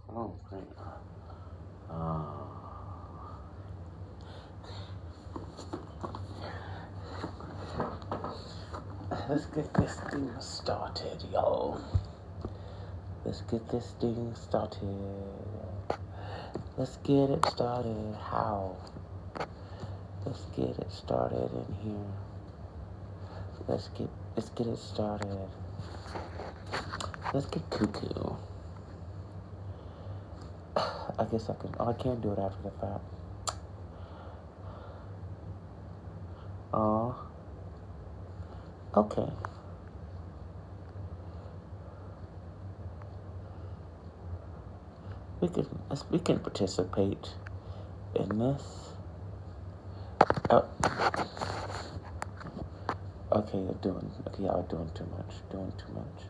Oh, great. Let's get this thing started, y'all. Let's get this thing started. Let's get it started. How? Let's get it started in here. Let's get it started. Let's get cuckoo. I guess I can. Oh, I can't do it after the fact. Oh. Okay. We can participate in this. Oh. Okay, y'all doing too much. Doing too much.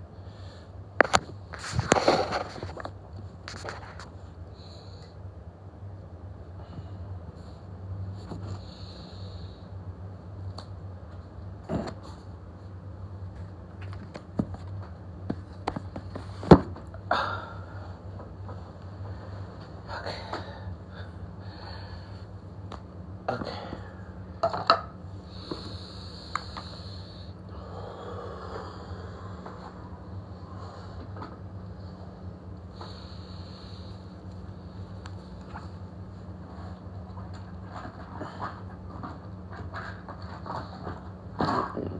Okay.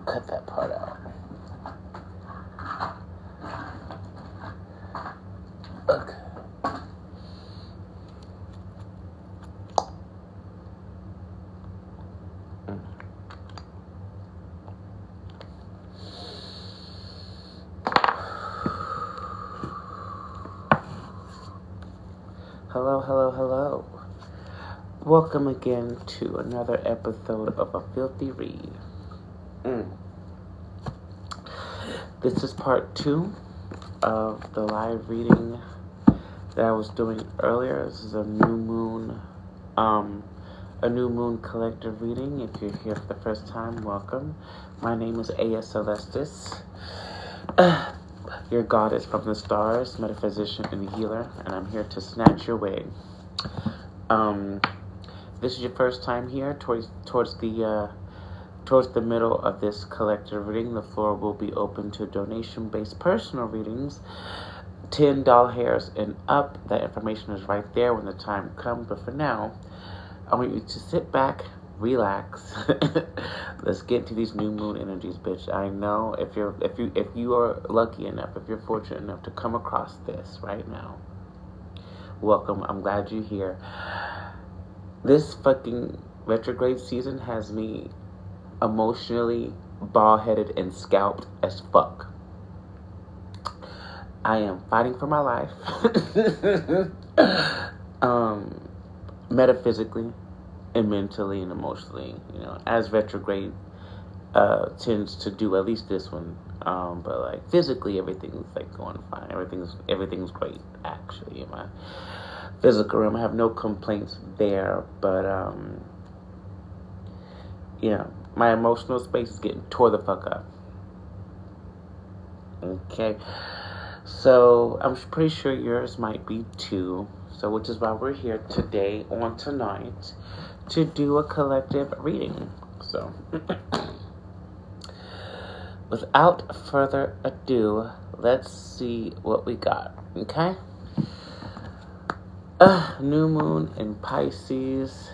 Cut that part out. Okay. Hello. Welcome again to another episode of A Filthy Read. This is part 2 of the live reading that I was doing earlier. This is a new moon collective reading. If you're here for the first time, welcome. My name is Aya Celestis. Your goddess from the stars, metaphysician and healer, and I'm here to snatch your wig. This is your first time here, towards the middle of this collective reading. The floor will be open to donation-based personal readings, $10 and up. That information is right there when the time comes. But for now, I want you to sit back, relax. Let's get into these new moon energies, bitch. I know if you are lucky enough, if you're fortunate enough to come across this right now, welcome. I'm glad you're here. This fucking retrograde season has me emotionally bald-headed and scalped as fuck. I am fighting for my life. Metaphysically and mentally and emotionally, as retrograde tends to do, at least this one. But like physically, everything's like going fine. Everything's great, actually. In my physical realm, I have no complaints there. But my emotional space is getting tore the fuck up. Okay, so I'm pretty sure yours might be too. So, which is why we're here today, tonight, to do a collective reading. So, without further ado, let's see what we got, okay? New moon in Pisces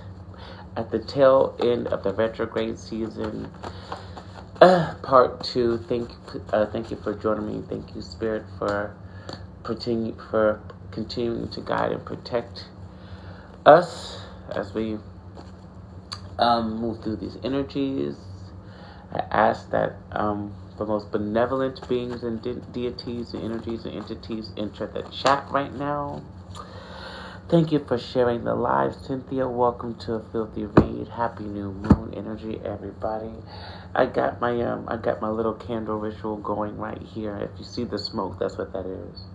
at the tail end of the retrograde season. Part 2. Thank you for joining me. Thank you, Spirit, for continuing to guide and protect us as we move through these energies. I ask that the most benevolent beings and deities and energies and entities enter the chat right now. Thank you for sharing the live, Cynthia. Welcome to A Filthy Read. Happy new moon energy, everybody. I got my little candle ritual going right here. If you see the smoke, that's what that is.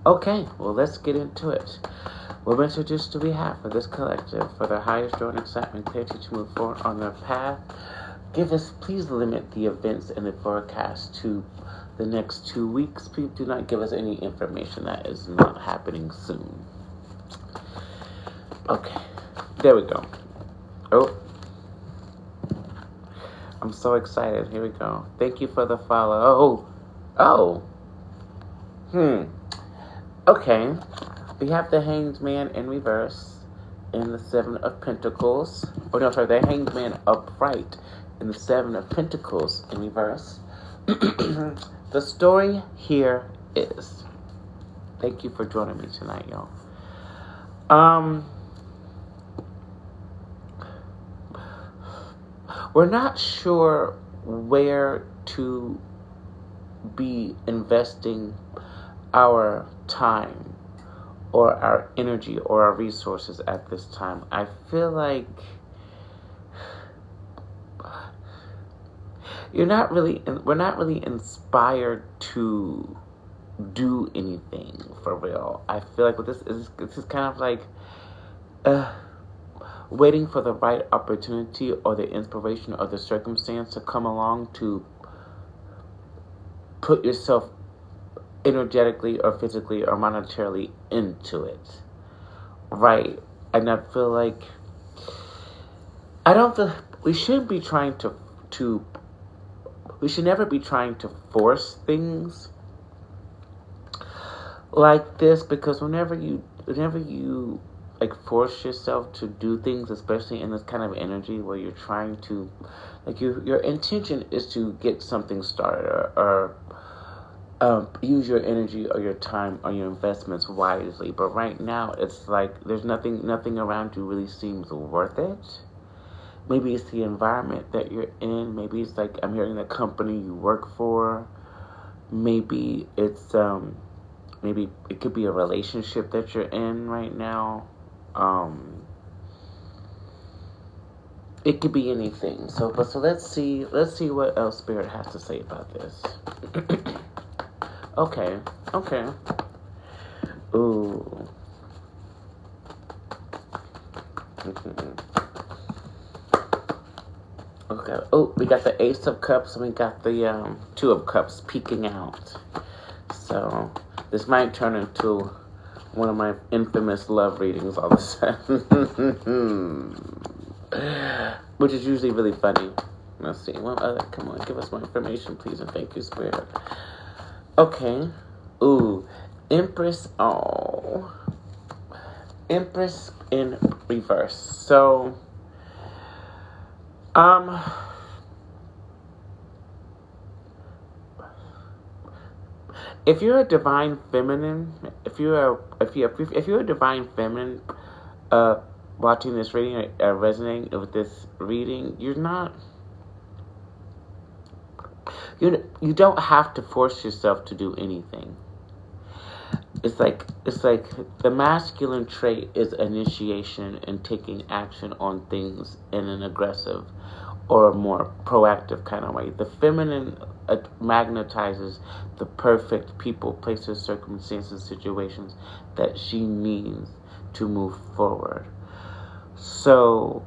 Okay, well, let's get into it. What messages do we have for this collective for their highest joy and excitement, clarity to move forward on their path? Please limit the events in the forecast to the next 2 weeks. Please do not give us any information that is not happening soon. Okay, there we go. Oh, I'm so excited. Here we go. Thank you for the follow. Okay, we have the Hanged Man in reverse in the Seven of Pentacles. Oh no, sorry, the Hanged Man upright in the Seven of Pentacles in reverse. The story here is, thank you for joining me tonight, y'all. We're not sure where to be investing our time or our energy or our resources at this time. I feel like we're not really inspired to do anything for real. I feel like this is kind of like waiting for the right opportunity or the inspiration or the circumstance to come along to put yourself energetically or physically or monetarily into it. Right. And I feel like we shouldn't be trying we should never be trying to force things like this, because whenever you like force yourself to do things, especially in this kind of energy where you're trying to, like, your intention is to get something started or use your energy or your time or your investments wisely. But right now, it's like there's nothing around you really seems worth it. Maybe it's the environment that you're in. Maybe it's like, I'm hearing the company you work for. Maybe it's maybe it could be a relationship that you're in right now. It could be anything. So let's see what else Spirit has to say about this. Okay. Ooh. Okay. Oh, we got the Ace of Cups and we got the Two of Cups peeking out. So this might turn into one of my infamous love readings all of a sudden. Which is usually really funny. Let's see. Well, come on, give us more information, please, and thank you, Spirit. Okay. Ooh. Empress. Oh. Empress in reverse. So, if you're a divine feminine, if you're a divine feminine, watching this reading, resonating with this reading, you don't have to force yourself to do anything. It's like the masculine trait is initiation and taking action on things in an aggressive or more proactive kind of way. The feminine magnetizes the perfect people, places, circumstances, situations that she needs to move forward. So,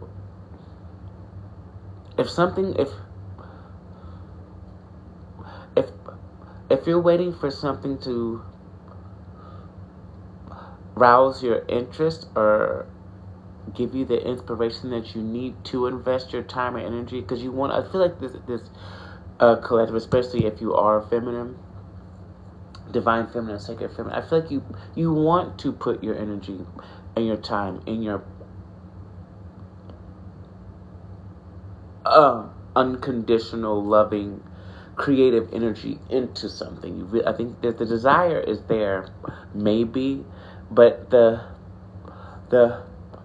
if you're waiting for something to rouse your interest or give you the inspiration that you need to invest your time and energy, because I feel like this collective, especially if you are feminine, divine feminine, sacred feminine, I feel like you want to put your energy and your time and your unconditional, loving, creative energy into something. I think that the desire is there, maybe, but the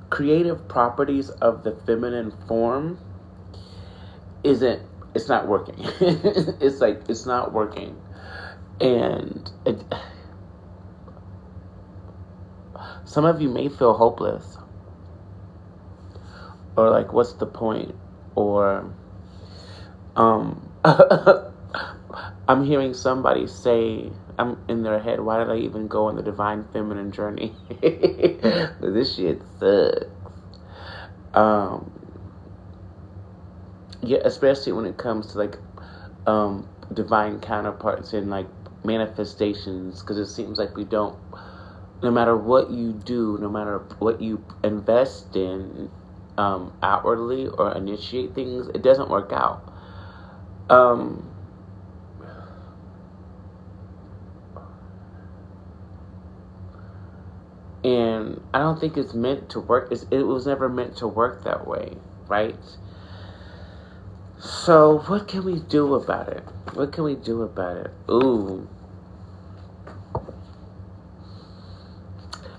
creative properties of the feminine form it's not working. It's not working. And some of you may feel hopeless. Or like, what's the point? Or I'm hearing somebody say, I'm in their head, why did I even go on the divine feminine journey? This shit sucks. Yeah, especially when it comes to like divine counterparts in like manifestations, because it seems like we don't, no matter what you do, no matter what you invest in outwardly or initiate things, it doesn't work out. And I don't think it's meant to work. It was never meant to work that way, right? So what can we do about it? What can we do about it? Ooh.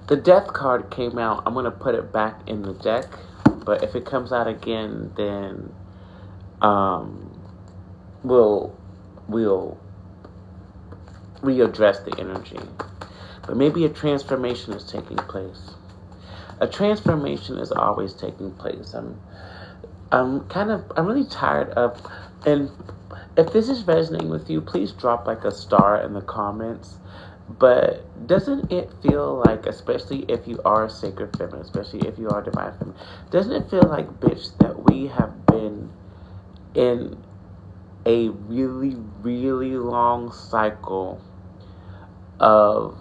The Death card came out. I'm going to put it back in the deck. But if it comes out again, then we'll readdress the energy. But maybe a transformation is taking place. A transformation is always taking place. I'm really tired of, and if this is resonating with you, please drop like a star in the comments. But doesn't it feel like, especially if you are sacred feminine, especially if you are divine feminine, doesn't it feel like, bitch, that we have been in a really, really long cycle of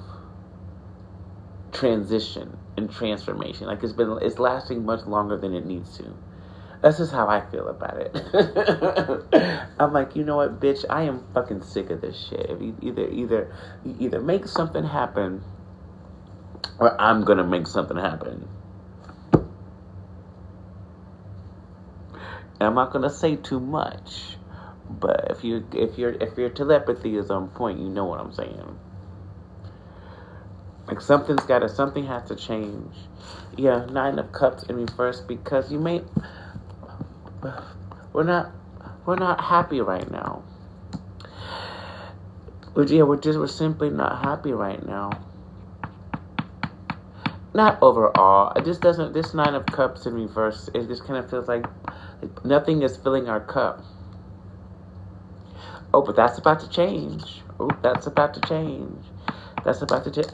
transition and transformation? Like it's lasting much longer than it needs to. That's just how I feel about it. I'm like, you know what, bitch? I am fucking sick of this shit. If you either make something happen, or I'm gonna make something happen. And I'm not gonna say too much, but if your telepathy is on point, you know what I'm saying. Like something has to change. Yeah, 9 of Cups in reverse, because we're not happy right now. We're simply not happy right now. Not overall. It just doesn't. This 9 of Cups in reverse, it just kind of feels like nothing is filling our cup. Oh, but that's about to change. Oh, that's about to change. That's about to change.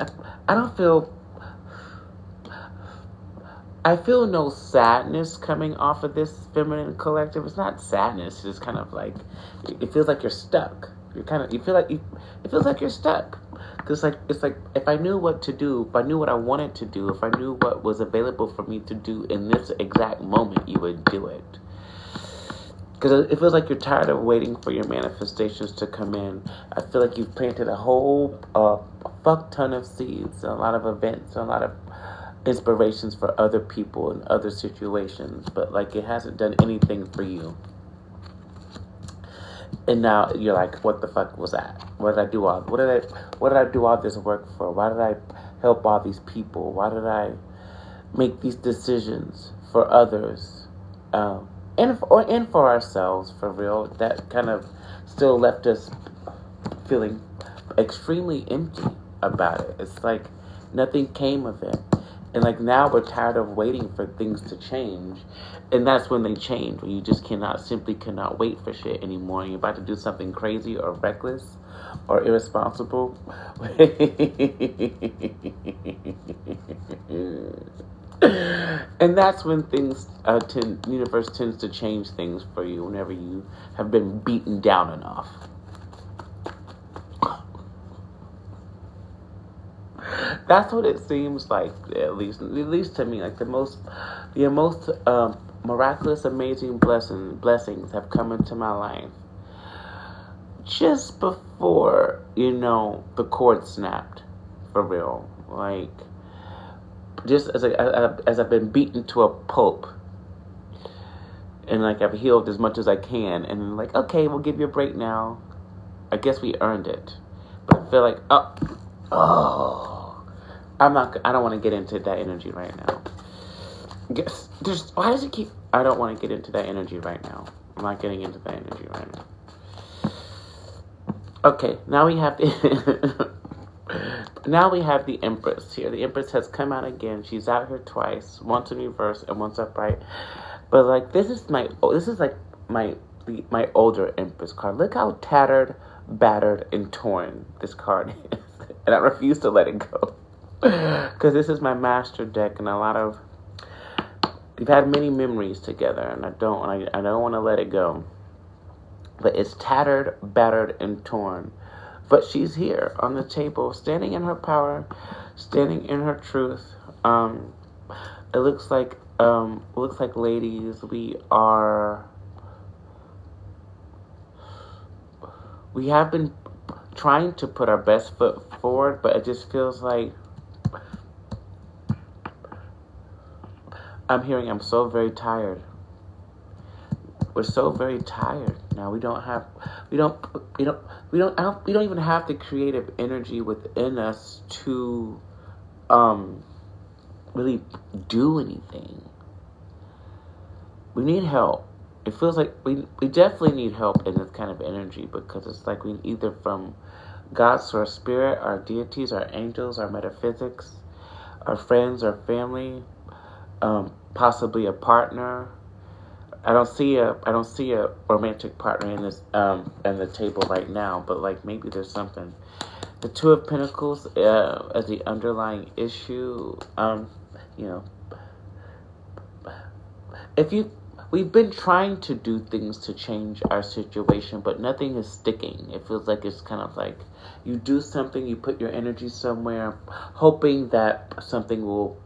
I feel no sadness coming off of this feminine collective. It's not sadness. It's kind of like, it feels like you're stuck. It feels like you're stuck. Because it's like, if I knew what to do, if I knew what I wanted to do, if I knew what was available for me to do in this exact moment, you would do it. Because it feels like you're tired of waiting for your manifestations to come in. I feel like you've planted a whole fuck ton of seeds, a lot of events, a lot of inspirations for other people and other situations, but like it hasn't done anything for you. And now you're like, what the fuck was that? What did I do all this work for? Why did I help all these people? Why did I make these decisions for others? And for ourselves, for real. That kind of still left us feeling extremely empty about it. It's like nothing came of it. And like now we're tired of waiting for things to change. And that's when they change. When you just simply cannot wait for shit anymore. And you're about to do something crazy or reckless or irresponsible. And that's when things, universe tends to change things for you whenever you have been beaten down enough. That's what it seems like, at least to me. Like the most miraculous, amazing blessings have come into my life just before, the cord snapped, for real. Like, just as I've been beaten to a pulp, and like I've healed as much as I can, and like, okay, we'll give you a break now. I guess we earned it, but I feel like, I don't want to get into that energy right now. I don't want to get into that energy right now. I'm not getting into that energy right now. Okay, now we have the Empress here. The Empress has come out again. She's out here twice, once in reverse and once upright. But like this is my older Empress card. Look how tattered, battered, and torn this card is, and I refuse to let it go. Because this is my master deck, and we've had many memories together, and I don't want to let it go. but it's tattered, battered, and torn. But she's here on the table, standing in her power, standing in her truth. It looks like, ladies, we have been trying to put our best foot forward, but it just feels like I'm so very tired. We're so very tired now. We don't even have the creative energy within us to really do anything. We need help. It feels like we definitely need help in this kind of energy, because it's like we either from God, source, spirit, our deities, our angels, our metaphysics, our friends, our family, possibly a partner. I don't see a romantic partner in this in the table right now, but like maybe there's something. The Two of Pentacles as the underlying issue. We've been trying to do things to change our situation, but nothing is sticking. It feels like it's kind of like you do something, you put your energy somewhere, hoping that something will.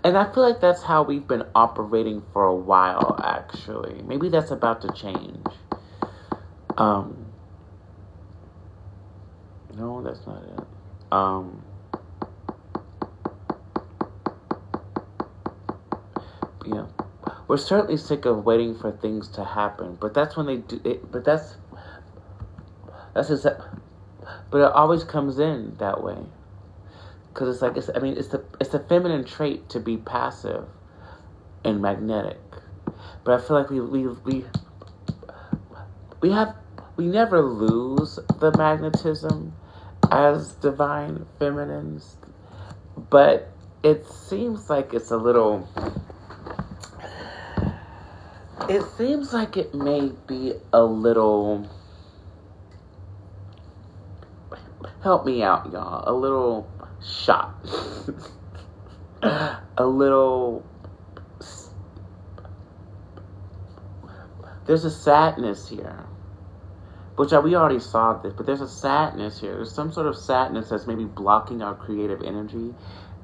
And I feel like that's how we've been operating for a while, actually. Maybe that's about to change. No, that's not it. Yeah. We're certainly sick of waiting for things to happen, but that's when they do it. But that's just, but it always comes in that way. Because it's like, it's a feminine trait to be passive and magnetic. But I feel like we never lose the magnetism as divine feminines. But it seems like it's a little, it seems like it may be a little, help me out, y'all, a little shot. A little, there's a sadness here, which we already saw this, but there's a sadness here. There's some sort of sadness that's maybe blocking our creative energy,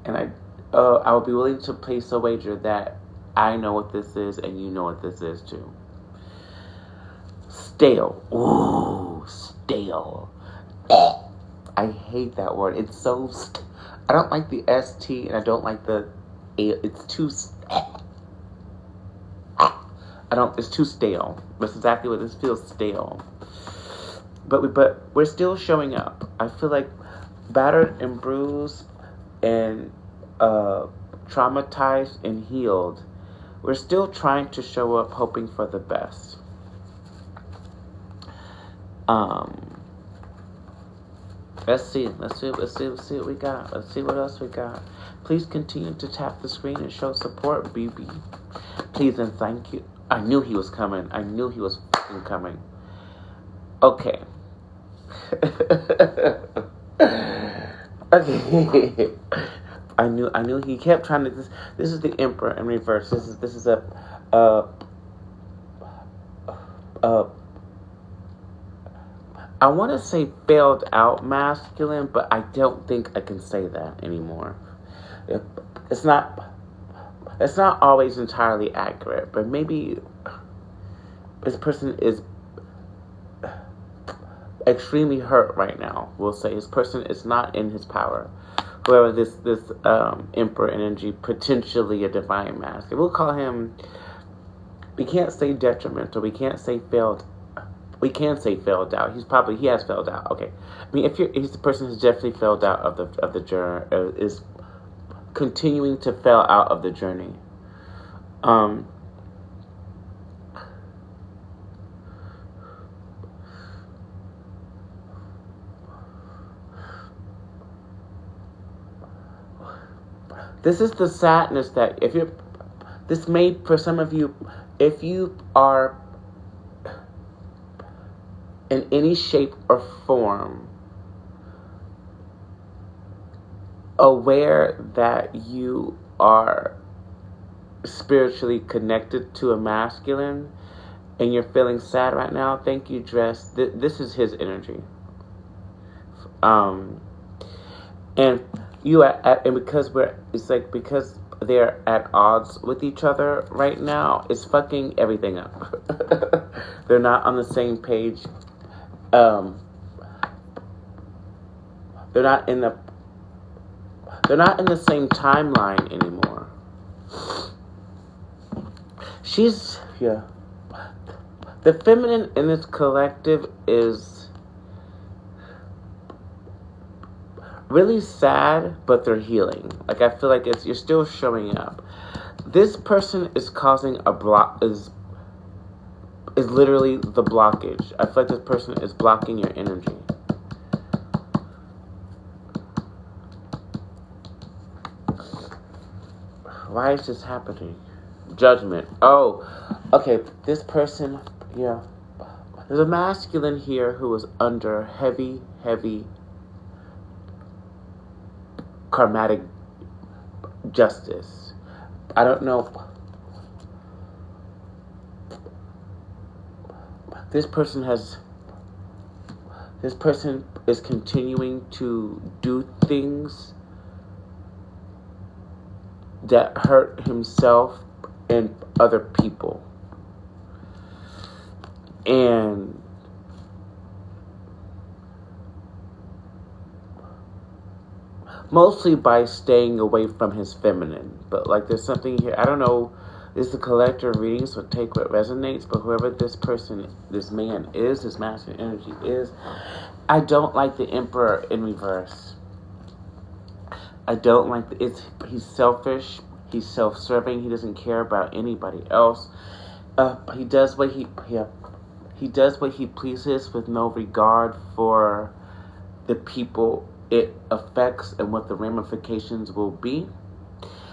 and I would be willing to place a wager that I know what this is and you know what this is too. Stale. Ooh, stale. I hate that word. It's so I don't like the ST, and I don't like the A. It's too it's too stale. That's exactly what this feels, stale. But we're still showing up. I feel like battered and bruised and traumatized and healed. We're still trying to show up, hoping for the best. Let's see what we got. Let's see what else we got. Please continue to tap the screen and show support, BB. Please and thank you. I knew he was coming. I knew he was fucking coming. Okay. Okay. I knew he kept trying to. This is the Emperor in reverse. This is I want to say failed out masculine, but I don't think I can say that anymore. It's not always entirely accurate, but maybe this person is extremely hurt right now. We'll say this person is not in his power. Whoever this Emperor energy, potentially a divine masculine. We'll call him, we can't say detrimental, we can't say failed. We can say failed out. He has failed out. Okay, I mean, he's the person who's definitely failed out of the journey, is continuing to fail out of the journey. This is the sadness that this may, for some of you, if you are in any shape or form aware that you are spiritually connected to a masculine, and you're feeling sad right now, thank you, Dress. This is his energy. And you and because because they're at odds with each other right now, it's fucking everything up. They're not on the same page. They're not in the same timeline anymore. The feminine in this collective is really sad, but they're healing. Like, I feel like you're still showing up. This person is causing a block, is literally the blockage. I feel like this person is blocking your energy. Why is this happening? Judgment. Oh, okay. This person, yeah. There's a masculine here who is under heavy karmatic justice. I don't know. This person is continuing to do things that hurt himself and other people. And mostly by staying away from his feminine. But like, there's something here, I don't know, this is the collector reading, so take what resonates, but whoever this man is, this masculine energy is, I don't like the Emperor in reverse. I don't like he's selfish, he's self-serving, he doesn't care about anybody else. He does what he pleases with no regard for the people it affects and what the ramifications will be.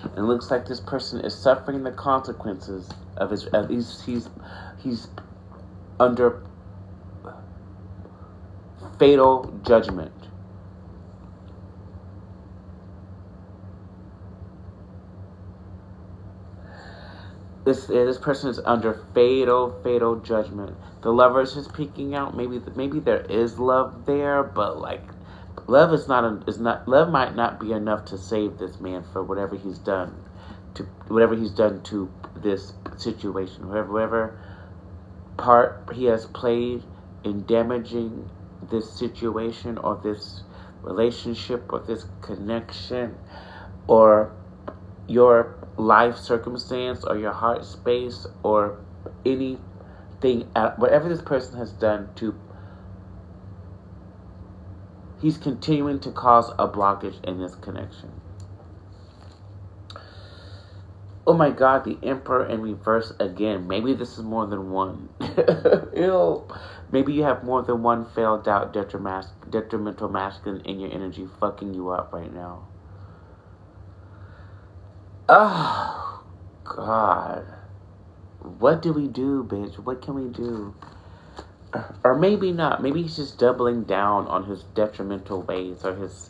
And it looks like this person is suffering the consequences of his. At least he's under fatal judgment. This person is under fatal judgment. The Lovers is peeking out. Maybe there is love there, but like, love love might not be enough to save this man for whatever he's done to this situation. Whatever part he has played in damaging this situation or this relationship or this connection or your life circumstance or your heart space or anything, whatever this person has done he's continuing to cause a blockage in this connection. Oh my God, the Emperor in reverse again. Maybe this is more than one. Ew. Maybe you have more than one failed out detrimental masculine in your energy fucking you up right now. Oh, God. What do we do, bitch? What can we do? Or maybe not. Maybe he's just doubling down on his detrimental ways or his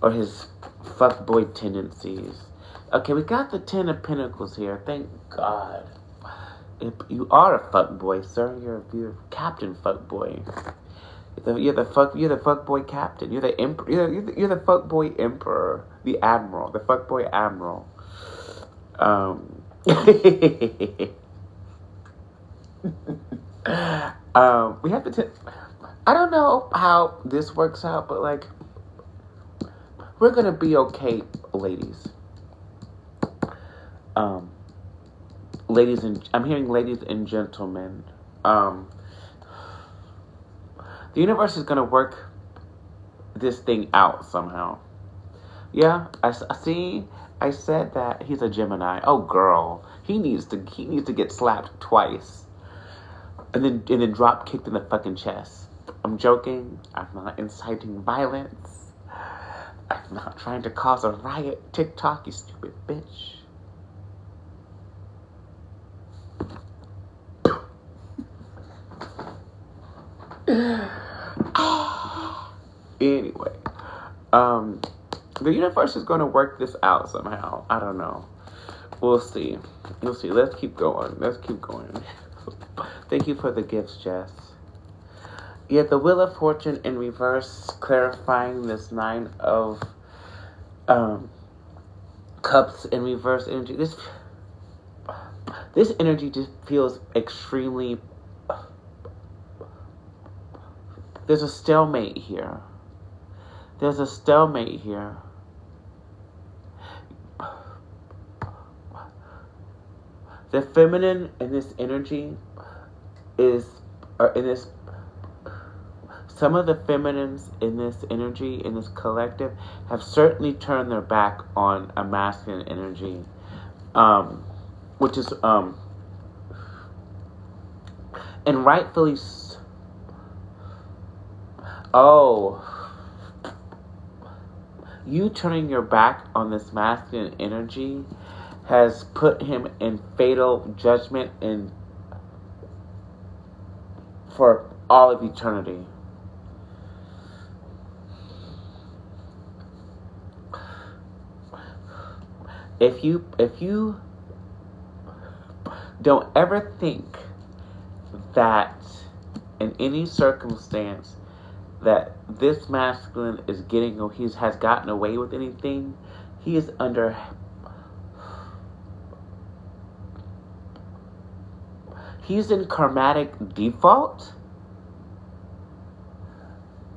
fuckboy tendencies. Okay, we got the 10 of Pentacles here. Thank God. If you are a fuckboy, sir, you're Captain Fuckboy. You're the fuckboy captain. You're the emperor. You're the fuckboy emperor. The admiral. The fuckboy admiral. We have to. I don't know how this works out, but like, we're gonna be okay, ladies. I'm hearing ladies and gentlemen. The universe is gonna work this thing out somehow. Yeah, I see. I said that he's a Gemini. Oh, girl, he needs to get slapped twice, and then drop kicked in the fucking chest. I'm joking. I'm not inciting violence. I'm not trying to cause a riot. TikTok, you stupid bitch. Anyway, the universe is going to work this out somehow. I don't know. We'll see. Let's keep going. Thank you for the gifts, Jess. Yeah, the Wheel of Fortune in reverse, clarifying this 9 of Cups in reverse energy. This energy just feels extremely... There's a stalemate here. There's a stalemate here. The feminine in this energy is, or in this, some of the feminines in this energy, in this collective, have certainly turned their back on a masculine energy, which is, and rightfully you turning your back on this masculine energy has put him in fatal judgment for all of eternity. If you don't ever think that in any circumstance that this masculine is getting, or has gotten away with anything, he is under... He's in karmatic default?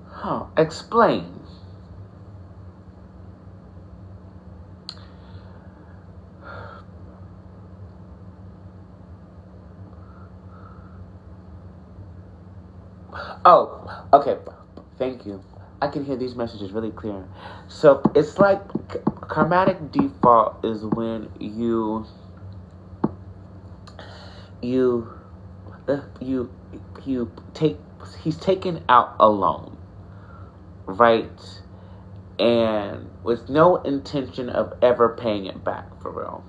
Huh. Explain. Oh, okay. Thank you. I can hear these messages really clear. So it's like karmatic default is when he's taken out alone, right? And with no intention of ever paying it back for real.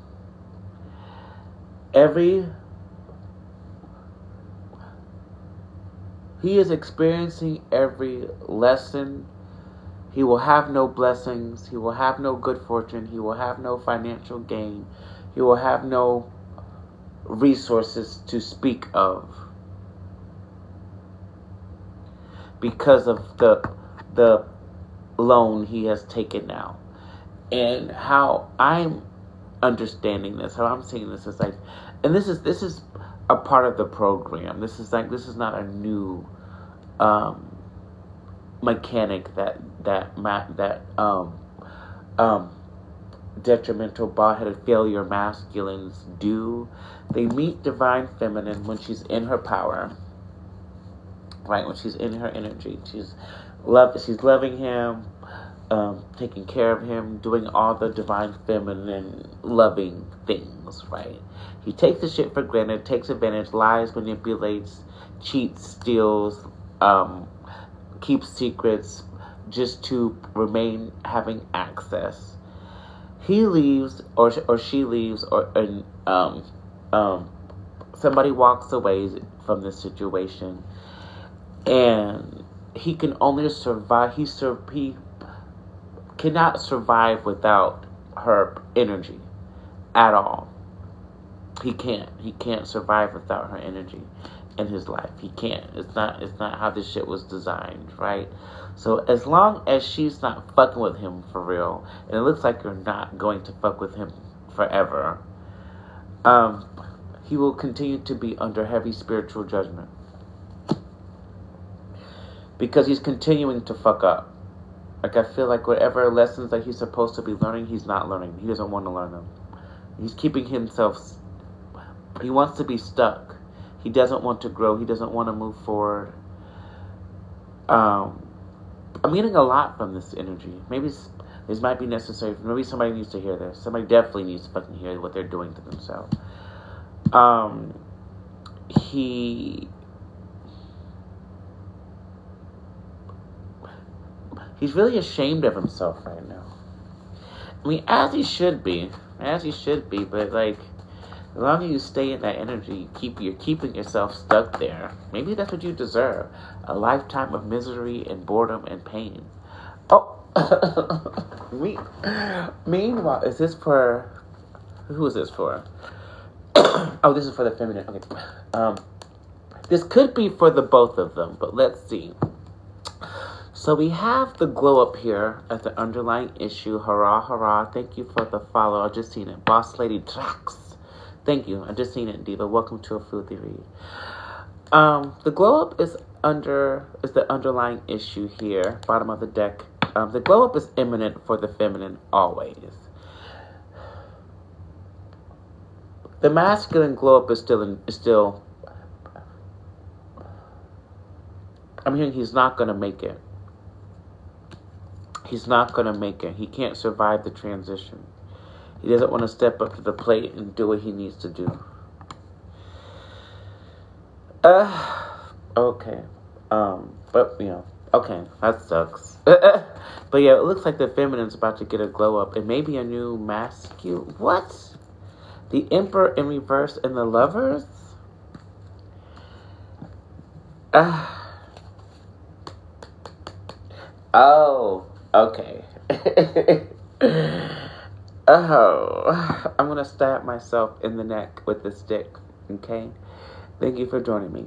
He is experiencing every lesson. He will have no blessings. He will have no good fortune. He will have no financial gain. He will have no resources to speak of because of the loan he has taken now. And how I'm understanding this, how I'm seeing this is like, and this is a part of the program. This is not a new mechanic that detrimental bald-headed failure masculines do. They meet divine feminine when she's in her power, right? When she's in her energy, she's loving him, taking care of him, doing all the divine feminine loving things, right? He takes the shit for granted, takes advantage, lies, manipulates, cheats, steals, keeps secrets just to remain having access. He leaves, or she leaves, or somebody walks away from this situation, and he can only survive. He cannot survive without her energy at all. He can't survive without her energy in his life. He can't. It's not how this shit was designed, right? So as long as she's not fucking with him for real, and it looks like you're not going to fuck with him forever, he will continue to be under heavy spiritual judgment. Because he's continuing to fuck up. Like, I feel like whatever lessons that he's supposed to be learning, he's not learning. He doesn't want to learn them. He's keeping himself... He wants to be stuck. He doesn't want to grow. He doesn't want to move forward. I'm getting a lot from this energy. Maybe this might be necessary. Maybe somebody needs to hear this. Somebody definitely needs to fucking hear what they're doing to themselves. He's really ashamed of himself right now. I mean, as he should be, but like, as long as you stay in that energy, you're keeping yourself stuck there. Maybe that's what you deserve. A lifetime of misery and boredom and pain. Oh, meanwhile, is this for, who is this for? Oh, this is for the feminine. Okay. This could be for the both of them, but let's see. So we have the glow up here at the underlying issue. Hurrah, hurrah. Thank you for the follow. I just seen it. Boss Lady Drax. Thank you. I just seen it, Diva. Welcome to a filthy read. The glow up is the underlying issue here. Bottom of the deck. The glow up is imminent for the feminine always. The masculine glow up is still. I'm hearing he's not gonna make it. He's not gonna make it. He can't survive the transition. He doesn't want to step up to the plate and do what he needs to do. Okay. But okay, that sucks. But yeah, it looks like the feminine's about to get a glow up. It may be a new masculine. What? The Emperor in reverse and the Lovers? Oh, okay. Oh, I'm gonna stab myself in the neck with this stick, okay? Thank you for joining me.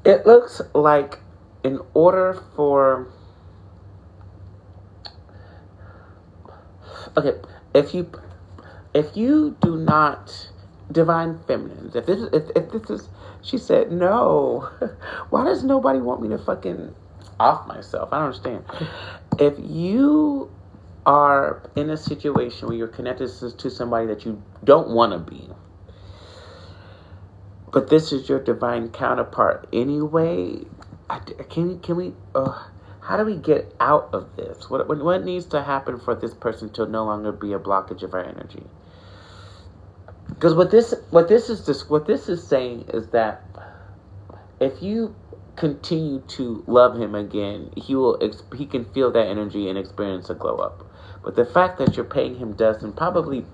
It looks like in order for... Okay, if you do not... Divine feminines, if this is... She said, no. Why does nobody want me to fucking off myself? I don't understand. If you are in a situation where you're connected to somebody that you don't want to be, but this is your divine counterpart anyway, can we... how do we get out of this? What needs to happen for this person to no longer be a blockage of our energy? Because what this is saying is that if you continue to love him again, he can feel that energy and experience a glow up. But the fact that you're paying him dust and probably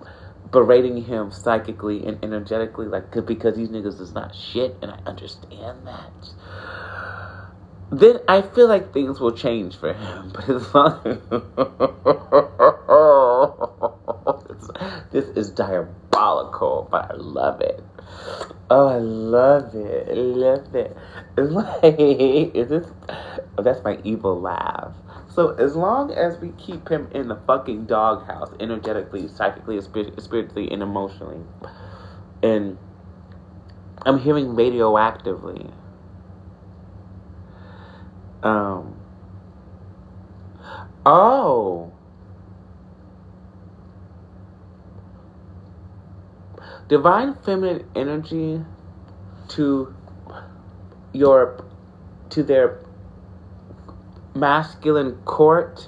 berating him psychically and energetically, because these niggas is not shit, and I understand that, then I feel like things will change for him. But as long this is diabolical, but I love it. Oh, I love it. I love it. It's like, that's my evil laugh. So as long as we keep him in the fucking doghouse, energetically, psychically, spiritually, and emotionally, and I'm hearing radioactively. Divine feminine energy to their masculine court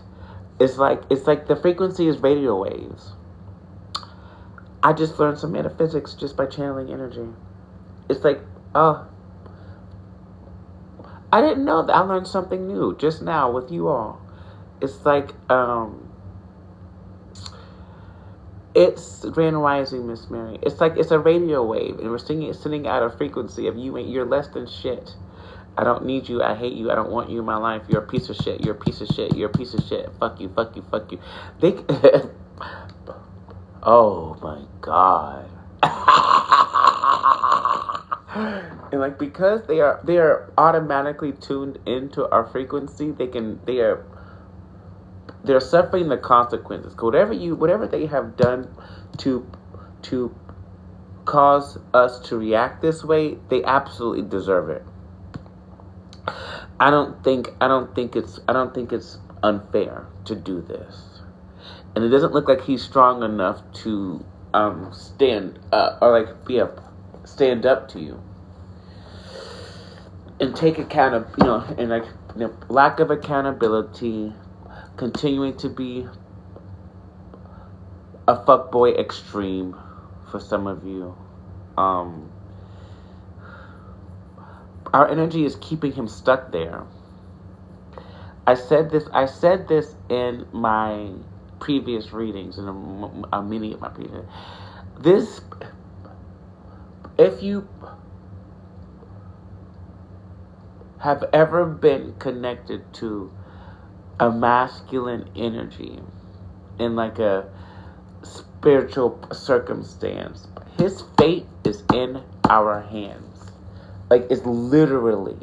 is like the frequency is radio waves. I just learned some metaphysics just by channeling energy. It's like, oh, I didn't know that. I learned something new just now with you all. It's like, it's Grand Rising, Miss Mary. It's like it's a radio wave, and we're sending out a frequency of you're less than shit. I don't need you. I hate you. I don't want you in my life. You're a piece of shit. You're a piece of shit. You're a piece of shit. Fuck you. Fuck you. Fuck you. Oh my God. And because they are automatically tuned into our frequency, they're suffering the consequences. Whatever they have done to cause us to react this way, they absolutely deserve it. I don't think it's unfair to do this. And it doesn't look like he's strong enough to stand up or stand up to you and take account of lack of accountability, continuing to be a fuckboy extreme for some of you. Our energy is keeping him stuck there. I said this in my previous readings, in many of my previous. If you have ever been connected to a masculine energy in like a spiritual circumstance, His fate is in our hands. Like, it's literally.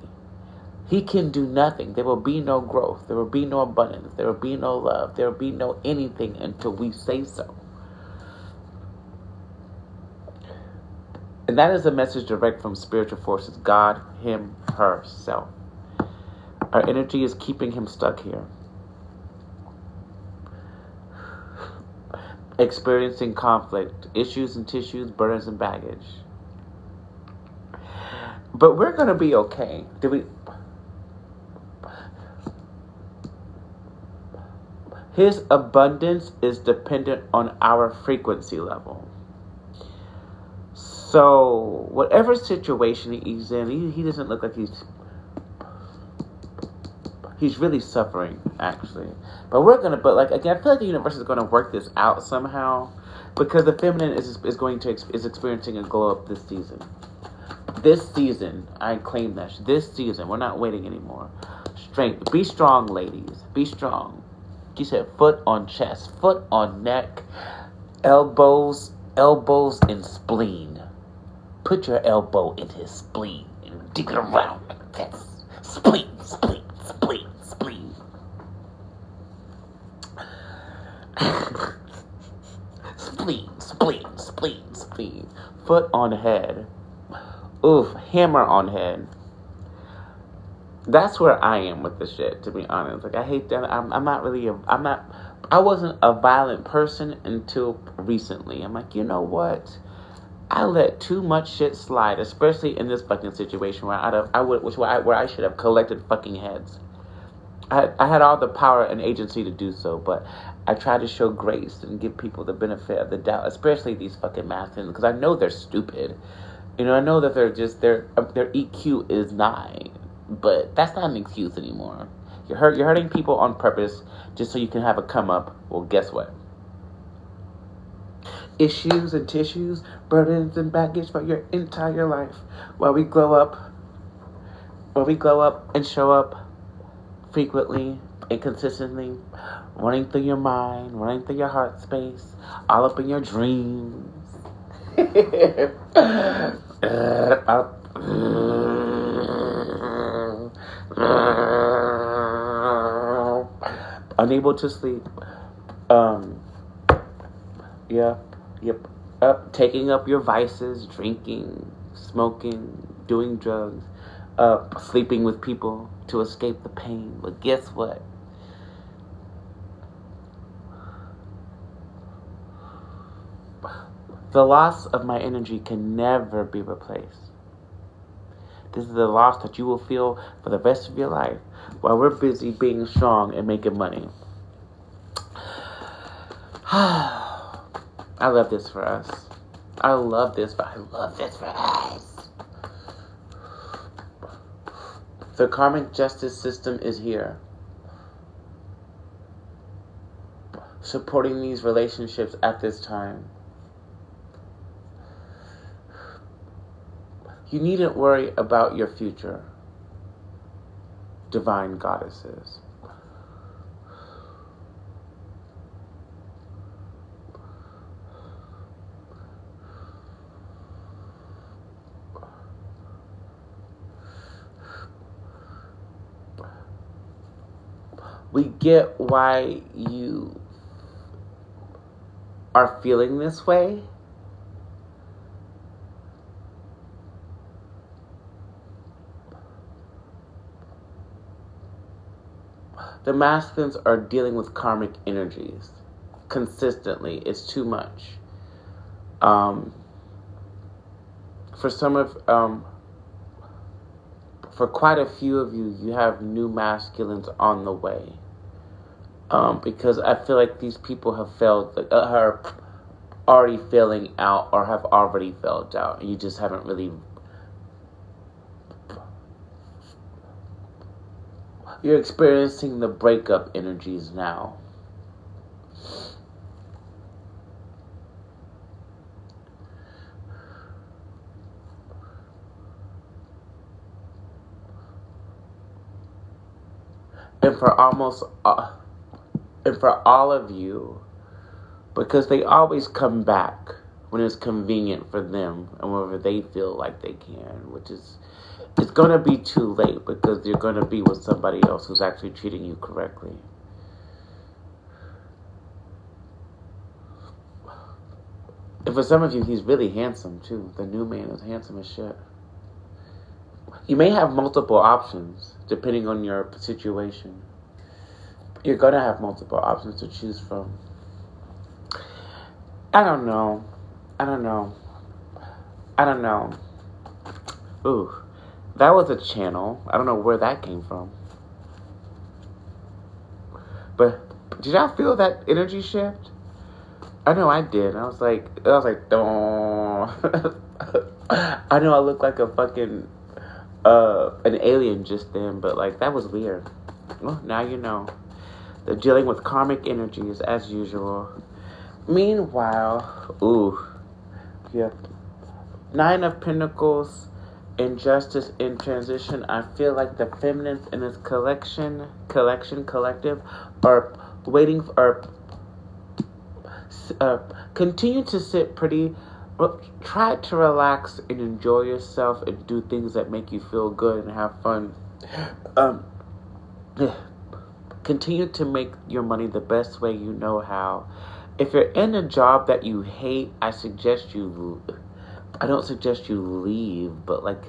He can do nothing. There will be no growth. There will be no abundance. There will be no love. There will be no anything until we say so. And that is a message direct from spiritual forces. God, him, herself. Our energy is keeping him stuck here. Experiencing conflict, issues and tissues, burdens and baggage. But we're going to be okay. His abundance is dependent on our frequency level. So, whatever situation he's in, he doesn't look like he's really suffering, actually. But again, I feel like the universe is going to work this out somehow, because the feminine is experiencing a glow up this season. This season, I claim that. This season, we're not waiting anymore. Strength. Be strong, ladies. Be strong. She said foot on chest, foot on neck, elbows in spleen. Put your elbow in his spleen and dig it around like this. Spleen, spleen, spleen, spleen. Spleen, spleen, spleen, spleen. Foot on head. Oof, hammer on head. That's where I am with this shit, to be honest. Like, I hate that. I wasn't a violent person until recently. I'm like, you know what? I let too much shit slide, especially in this fucking situation where I should have collected fucking heads. I had all the power and agency to do so, but I try to show grace and give people the benefit of the doubt, especially these fucking masculines, because I know they're stupid. You know, I know that their EQ is 9. But that's not an excuse anymore. You're hurting people on purpose just so you can have a come up. Well, guess what? Issues and tissues, burdens and baggage for your entire life. While we glow up and show up frequently and consistently, running through your mind, running through your heart space, all up in your dreams. Unable to sleep. Taking up your vices, drinking, smoking, doing drugs, sleeping with people to escape the pain. But guess what? The loss of my energy can never be replaced. This is the loss that you will feel for the rest of your life while we're busy being strong and making money. I love this for us. I love this for us. The karmic justice system is here, supporting these relationships at this time. You needn't worry about your future, divine goddesses. We get why you are feeling this way. The masculines are dealing with karmic energies consistently. It's too much. For quite a few of you, you have new masculines on the way. Because I feel like these people have are already failing out or have already failed out. And you just haven't really... You're experiencing the breakup energies now. And for all of you, because they always come back when it's convenient for them and whenever they feel like they can, which is, it's going to be too late because you're going to be with somebody else who's actually treating you correctly. And for some of you, he's really handsome too. The new man is handsome as shit. You may have multiple options depending on your situation. You're going to have multiple options to choose from. I don't know. Ooh, that was a channel. I don't know where that came from. But did y'all feel that energy shift? I know I did. I was like, oh. I know I look like a fucking an alien just then, but like that was weird. Well, now you know. They're dealing with karmic energies as usual. Meanwhile, yep. 9 of Pentacles, injustice in transition. I feel like the feminines in this collective are waiting for, continue to sit pretty. Try to relax and enjoy yourself and do things that make you feel good and have fun. Continue to make your money the best way you know how. If you're in a job that you hate, I don't suggest you leave, but like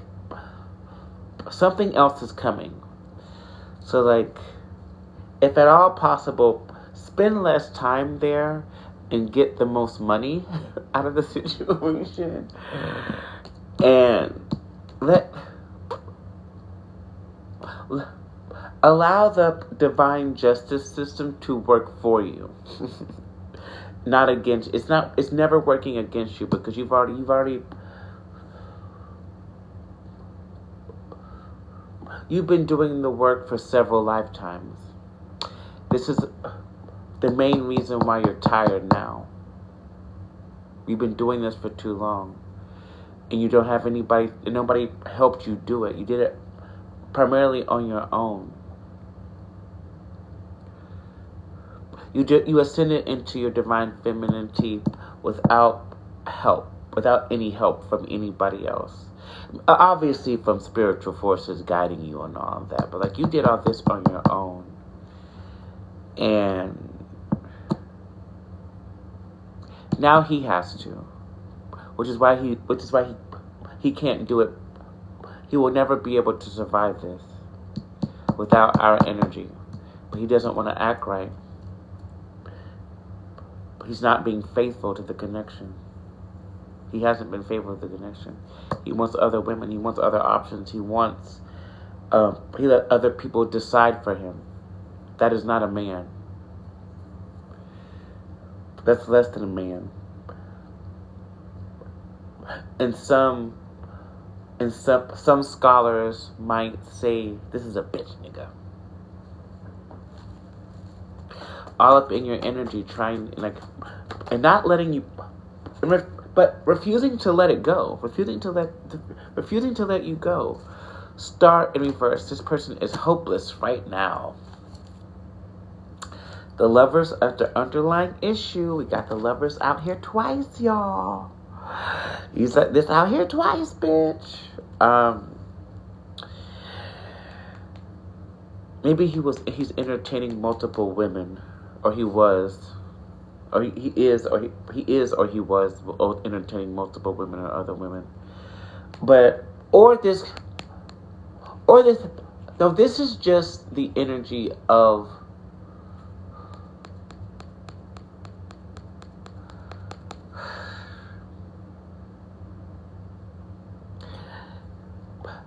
something else is coming. So like, if at all possible, spend less time there and get the most money out of the situation. And allow the divine justice system to work for you. Not against. It's never working against you because you've been doing the work for several lifetimes. This is the main reason why you're tired now. You've been doing this for too long. And you don't have anybody, and nobody helped you do it. You did it primarily on your own. You ascended into your divine femininity without help, without any help from anybody else. Obviously from spiritual forces guiding you and all of that. But like, you did all this on your own. And now he has to. Which is why he can't do it. He will never be able to survive this without our energy. But he doesn't want to act right. He's not being faithful to the connection. He hasn't been faithful to the connection. He wants other women. He wants other options. He wants... he let other people decide for him. That is not a man. That's less than a man. And some scholars might say, this is a bitch, nigga. All up in your energy, trying, like, and not letting you, but refusing to let it go, refusing to let you go. Start in reverse. This person is hopeless right now. The Lovers of the underlying issue. We got the Lovers out here twice, y'all. You said this out here twice, bitch. Maybe he's entertaining multiple women. Or he was, or he is, or he was entertaining multiple women or other women. But, this is just the energy of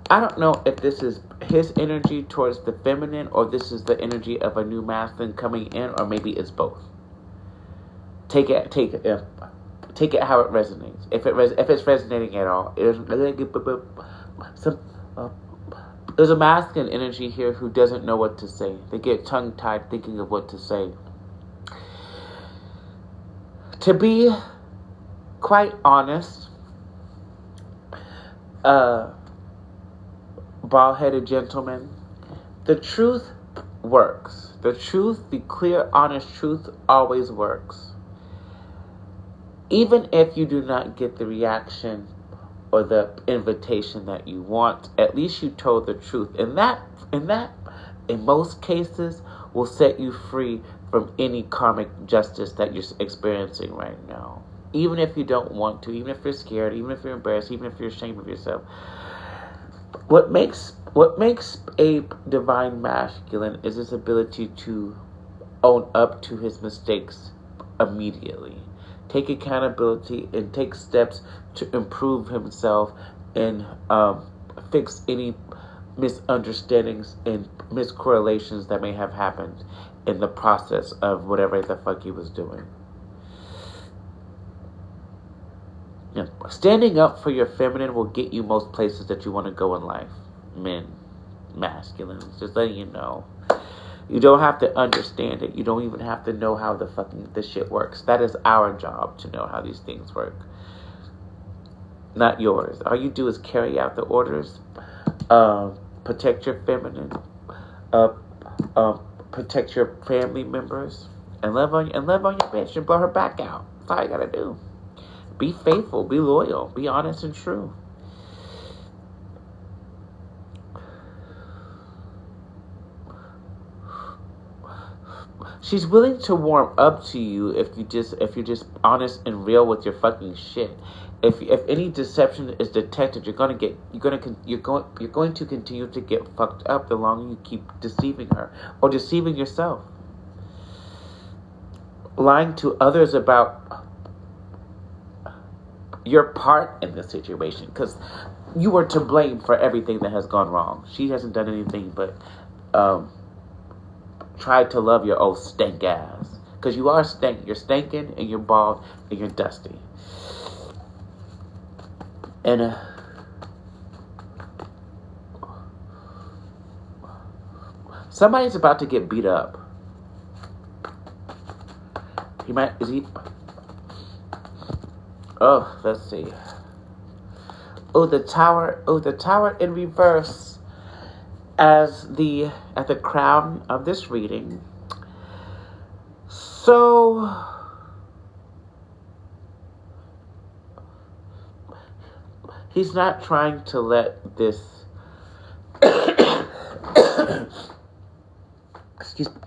I don't know if this is his energy towards the feminine or this is the energy of a new masculine coming in, or maybe it's both. Take it how it resonates. If it's resonating at all, there's a masculine energy here who doesn't know what to say. They get tongue-tied thinking of what to say. To be quite honest, bald-headed gentleman, the truth works. The clear, honest truth always works. Even if you do not get the reaction or the invitation that you want, at least you told the truth. And that, in most cases, will set you free from any karmic justice that you're experiencing right now. Even if you don't want to, even if you're scared, even if you're embarrassed, even if you're ashamed of yourself. What makes a divine masculine is his ability to own up to his mistakes immediately. Take accountability and take steps to improve himself and fix any misunderstandings and miscorrelations that may have happened in the process of whatever the fuck he was doing. Yeah. Standing up for your feminine will get you most places that you want to go in life. Men, masculines, just letting you know. You don't have to understand it. You don't even have to know how this shit works. That is our job, to know how these things work. Not yours. All you do is carry out the orders, protect your feminine, protect your family members, and love on your bitch and blow her back out. That's all you gotta do. Be faithful, be loyal, be honest and true. She's willing to warm up to you if you're just honest and real with your fucking shit. If any deception is detected, you're going to continue to get fucked up the longer you keep deceiving her or deceiving yourself. Lying to others about your part in the situation, because you were to blame for everything that has gone wrong. She hasn't done anything but try to love your old stank ass. Because you are stank. You're stinking and you're bald and you're dusty. And somebody's about to get beat up. Oh, let's see. Oh, the tower in reverse. At the crown of this reading. So he's not trying to let this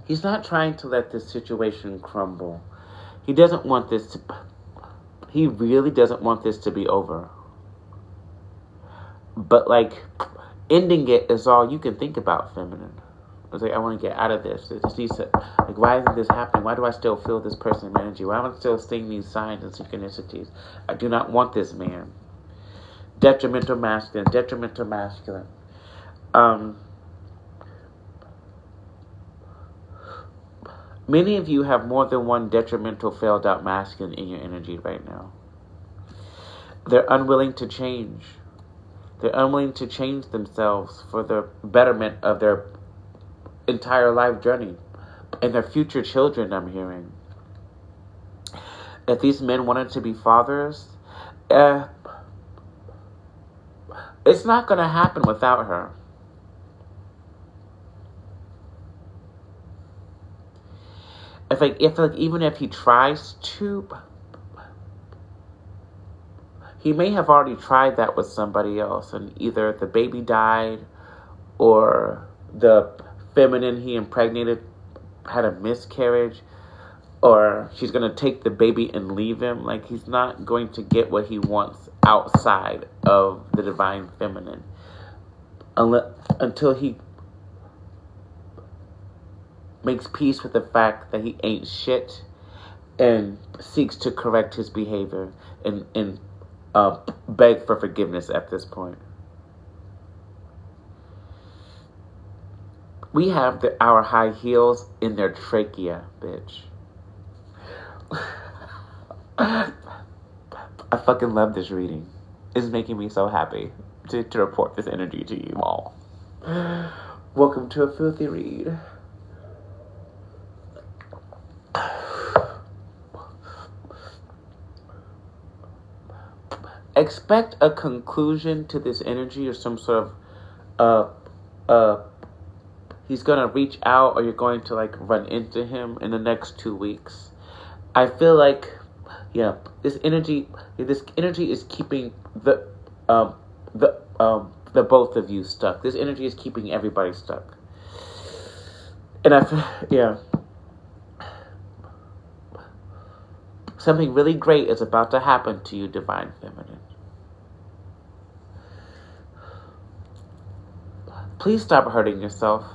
he's not trying to let this situation crumble. He really doesn't want this to be over. But ending it is all you can think about, feminine. It's I want to get out of this. It just needs to, why isn't this happening? Why do I still feel this person's energy? Why am I still seeing these signs and synchronicities? I do not want this man. Detrimental masculine. Many of you have more than one detrimental, failed out masculine in your energy right now. They're unwilling to change. They're unwilling to change themselves for the betterment of their entire life journey and their future children, I'm hearing. If these men wanted to be fathers, it's not going to happen without her. Even if he tries to, he may have already tried that with somebody else, and either the baby died or the feminine he impregnated had a miscarriage, or she's going to take the baby and leave him. He's not going to get what he wants outside of the divine feminine until he makes peace with the fact that he ain't shit and seeks to correct his behavior and beg for forgiveness at this point. We have our high heels in their trachea, bitch. I fucking love this reading. It's making me so happy to report this energy to you all. Welcome to a filthy read. Expect a conclusion to this energy or some sort of he's gonna reach out, or you're going to run into him in the next 2 weeks. I feel like Yeah, this energy is keeping the both of you stuck. This energy is keeping everybody stuck. And yeah, something really great is about to happen to you, Divine Feminine. Please stop hurting yourself.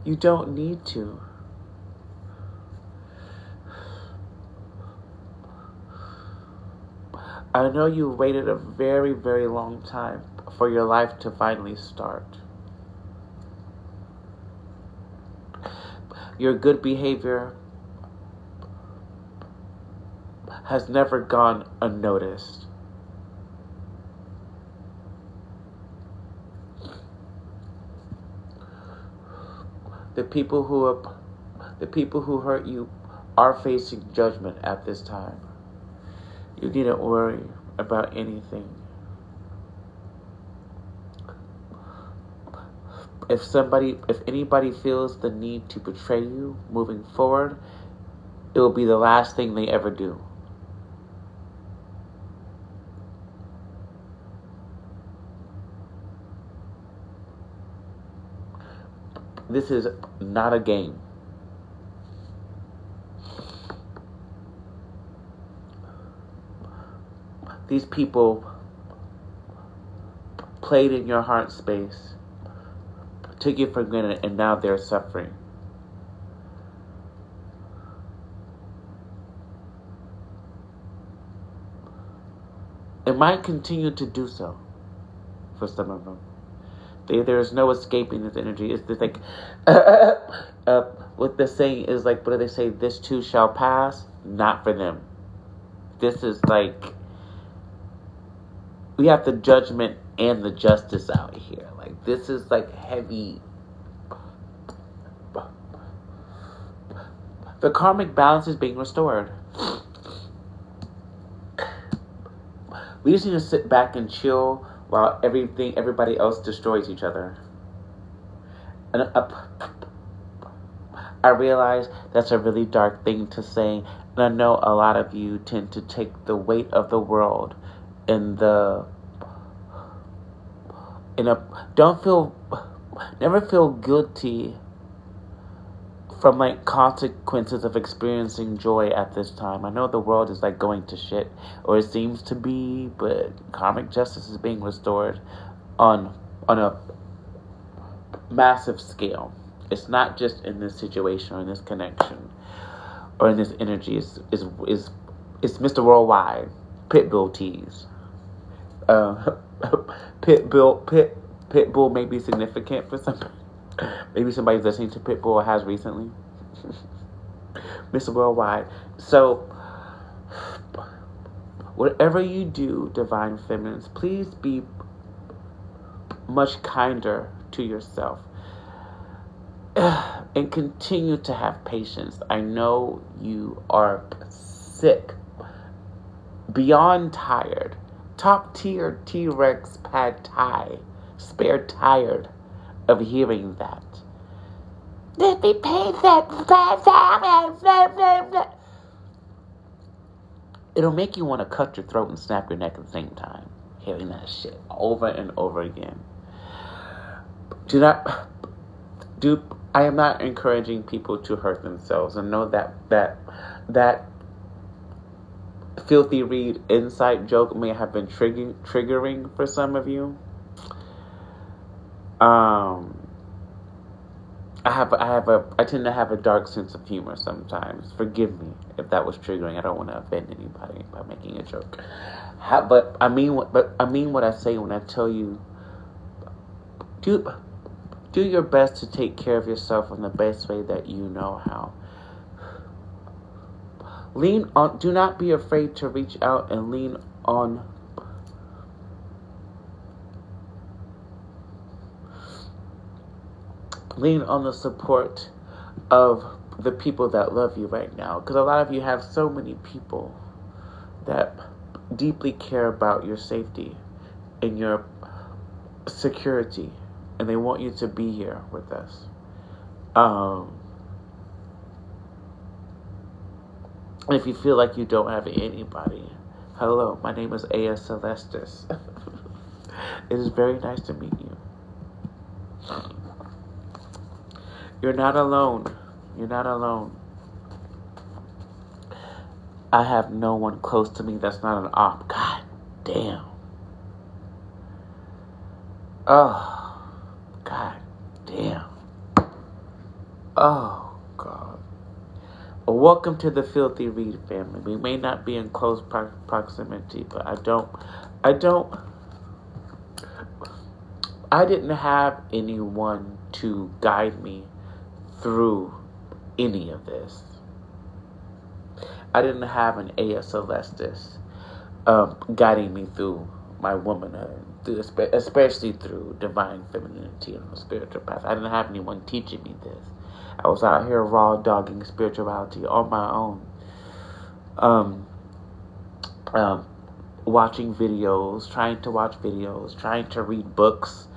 You don't need to. I know you waited a very, very long time for your life to finally start. Your good behavior has never gone unnoticed. The people who hurt you are facing judgment at this time. You needn't worry about anything. If anybody feels the need to betray you moving forward, it will be the last thing they ever do. This is not a game. These people played in your heart space, took you for granted, and now they're suffering. It might continue to do so for some of them. There is no escaping this energy. It's just like, what they're saying is like, what do they say? This too shall pass. Not for them. This is like, we have the judgment and the justice out here. Like, this is like heavy. The karmic balance is being restored. We just need to sit back and chill while everybody else destroys each other. And I realize that's a really dark thing to say, and I know a lot of you tend to take the weight of the world never feel guilty from like consequences of experiencing joy at this time. I know the world is like going to shit, or it seems to be, but karmic justice is being restored on a massive scale. It's not just in this situation or in this connection or in this energy. It's Mr. Worldwide. Pitbull tease. Pitbull may be significant for some. Maybe somebody's listening to Pitbull or has recently. Mr. Worldwide. So, whatever you do, Divine Feminines, please be much kinder to yourself. And continue to have patience. I know you are sick. Beyond tired. Top tier T-Rex pad Thai. Spare tired of hearing that. Let me pay that. It'll make you want to cut your throat and snap your neck at the same time. Hearing that shit over and over again. I am not encouraging people to hurt themselves. And know that filthy read inside joke may have been triggering for some of you. I tend to have a dark sense of humor sometimes. Forgive me if that was triggering. I don't want to offend anybody by making a joke. But I mean what I say when I tell you, do your best to take care of yourself in the best way that you know how. Lean on. Do not be afraid to reach out and lean on. Lean on the support of the people that love you right now. Because a lot of you have so many people that deeply care about your safety and your security. And they want you to be here with us. And if you feel like you don't have anybody, hello, my name is A.S. Celestis. It is very nice to meet you. You're not alone. You're not alone. I have no one close to me that's not an op. God damn. Oh, God damn. Oh, God. Well, welcome to the Filthy Reed family. We may not be in close proximity, but I didn't have anyone to guide me through any of this. I didn't have an A.S. Celestis guiding me through my womanhood, especially through divine femininity and the spiritual path. I didn't have anyone teaching me this. I was out here raw dogging spirituality on my own. Watching videos, trying to watch videos, trying to read books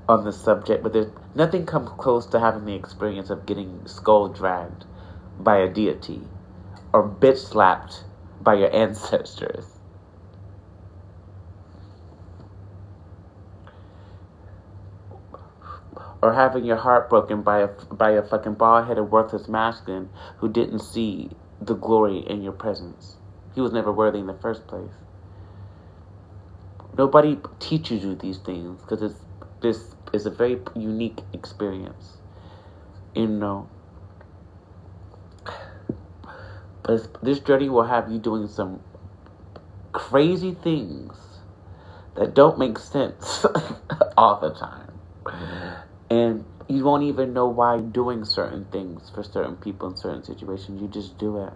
on the subject, but there's nothing comes close to having the experience of getting skull dragged by a deity or bitch slapped by your ancestors. Or having your heart broken by a fucking bald-headed, worthless masculine who didn't see the glory in your presence. He was never worthy in the first place. Nobody teaches you these things because this is a very unique experience. You know. But this journey will have you doing some crazy things that don't make sense all the time. And you won't even know why you're doing certain things for certain people in certain situations. You just do it.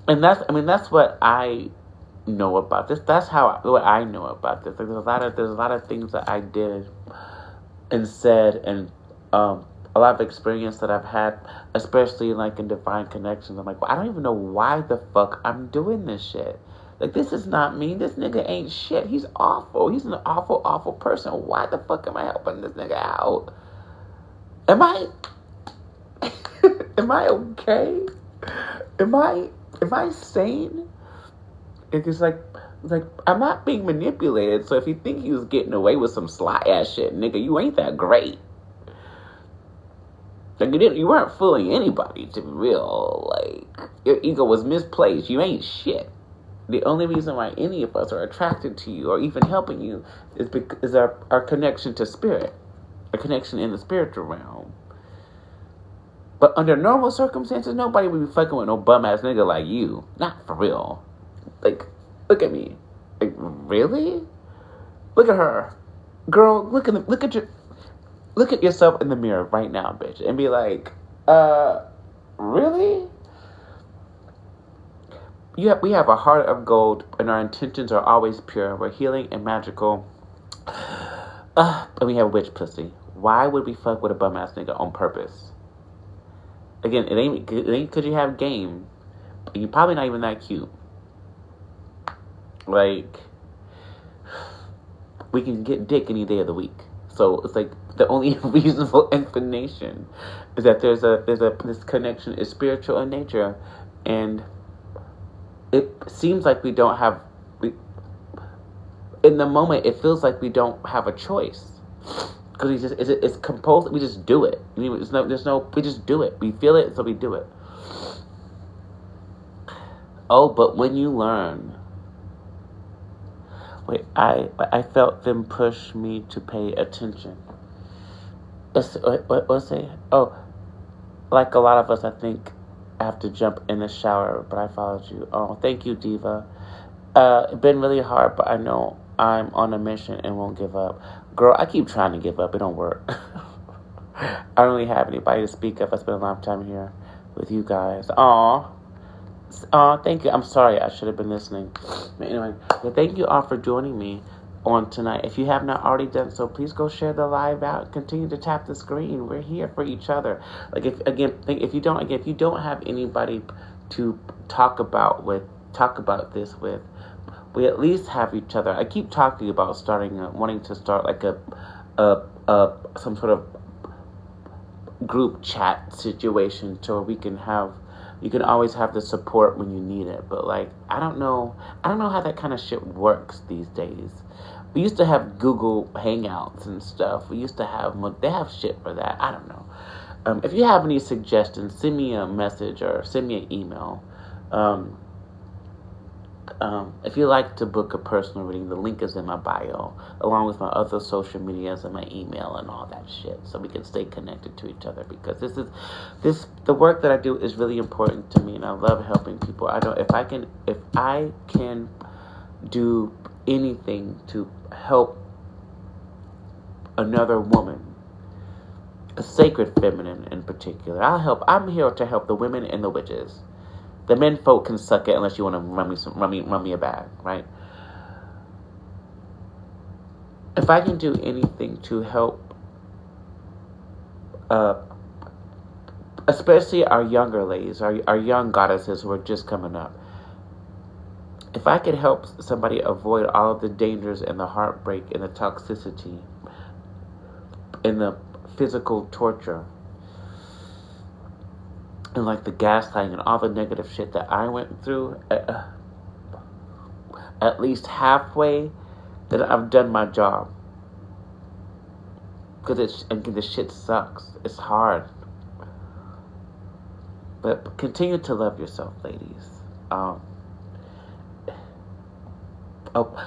And that's what I know about this. That's what I know about this. Like there's a lot of things that I did and said, and a lot of experience that I've had, especially like in divine connections. I'm like, well, I don't even know why the fuck I'm doing this shit. Like, this is not me. This nigga ain't shit. He's awful. He's an awful, awful person. Why the fuck am I helping this nigga out? Am I okay? Am I sane? It's like I'm not being manipulated. So if you think he was getting away with some sly ass shit, nigga, you ain't that great. Like you weren't fooling anybody, to be real. Like, your ego was misplaced. You ain't shit. The only reason why any of us are attracted to you or even helping you is because our connection to spirit, a connection in the spiritual realm. But under normal circumstances, nobody would be fucking with no bum ass nigga like you. Not for real. Like, look at me. Like, really? Look at her, girl. Look at yourself in the mirror right now, bitch, and be like, really? We have a heart of gold, and our intentions are always pure. We're healing and magical. And we have witch pussy. Why would we fuck with a bum ass nigga on purpose? Again, it ain't because you have game. You're probably not even that cute. Like, we can get dick any day of the week. So it's like the only reasonable explanation is that this connection is spiritual in nature, and it seems like in the moment, it feels like we don't have a choice. Because it's composed, we just do it. I mean, we just do it. We feel it, so we do it. Oh, but when you learn... Wait, I felt them push me to pay attention. What's it? Oh, like a lot of us, I think, I have to jump in the shower, but I followed you. Oh, thank you, Diva. It's been really hard, but I know I'm on a mission and won't give up. Girl, I keep trying to give up. It don't work. I don't really have anybody to speak of. I spent a lot of time here with you guys. Aw, thank you. I'm sorry. I should have been listening. But anyway, well, thank you all for joining me on tonight. If you have not already done so, please go share the live out. Continue to tap the screen. We're here for each other. Like, if you don't have anybody to talk about this with, we at least have each other. I keep talking about wanting to start like some sort of group chat situation to where we can have, you can always have the support when you need it. But like, I don't know how that kind of shit works these days. We used to have Google Hangouts and stuff. We used to have, they have shit for that. I don't know. If you have any suggestions, send me a message or send me an email. If you like to book a personal reading, the link is in my bio, along with my other social medias and my email and all that shit, so we can stay connected to each other, because the work that I do is really important to me, and I love helping people. If I can do anything to help another woman, a sacred feminine in particular, I'm here to help the women and the witches. The men folk can suck it unless you want to run me a bag, right? If I can do anything to help, especially our younger ladies, our young goddesses who are just coming up, if I could help somebody avoid all of the dangers and the heartbreak and the toxicity and the physical torture and like the gaslighting and all the negative shit that I went through, at least halfway, then I've done my job. Because the shit sucks. It's hard. But continue to love yourself, ladies.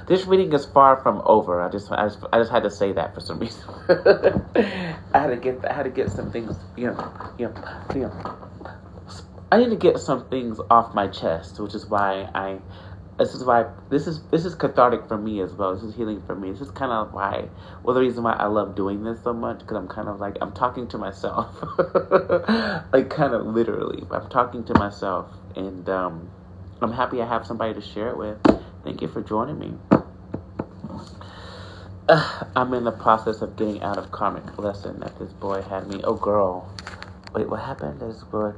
This reading is far from over. I just had to say that for some reason. I had to get some things, I need to get some things off my chest, which is why this is cathartic for me as well. This is healing for me. This is kind of the reason why I love doing this so much, because I'm kind of like, I'm talking to myself. Like, kind of literally. I'm talking to myself, and I'm happy I have somebody to share it with. Thank you for joining me. I'm in the process of getting out of karmic lesson that this boy had me. Oh, girl. Wait, what happened? This boy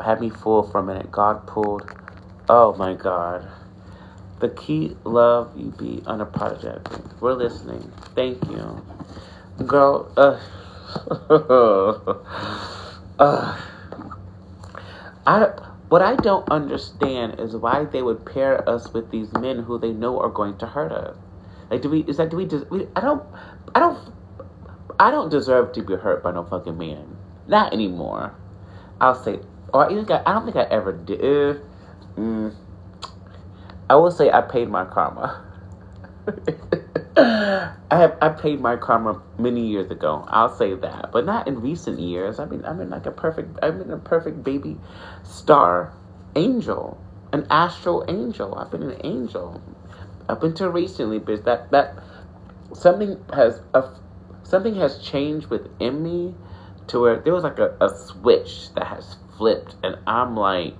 had me fooled for a minute. God pulled. Oh, my God. The key, love, you be unapologetic. We're listening. Thank you. Girl, what I don't understand is why they would pair us with these men who they know are going to hurt us. Like, I don't deserve to be hurt by no fucking man. Not anymore. I'll say, or even I don't think I ever did. I will say I paid my karma. I paid my karma many years ago. I'll say that, but not in recent years. I'm a perfect baby star angel, an astral angel. I've been an angel up until recently, but that something has changed within me to where there was like a switch that has flipped, and I'm like,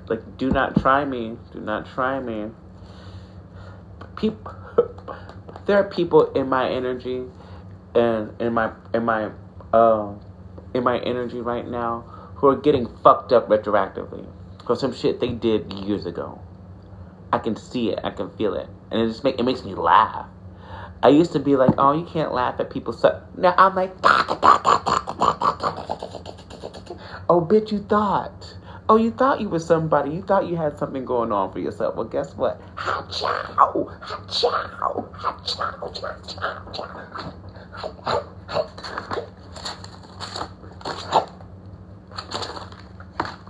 like, do not try me. Do not try me. There are people in my energy and in my energy right now who are getting fucked up retroactively for some shit they did years ago. I can see it. I can feel it, and it makes me laugh. I used to be like, oh, you can't laugh at people. Now I'm like, oh, bitch, you thought. Oh, you thought you were somebody. You thought you had something going on for yourself. Well, guess what? Ha-chow! Ha-chow! Ha-chow!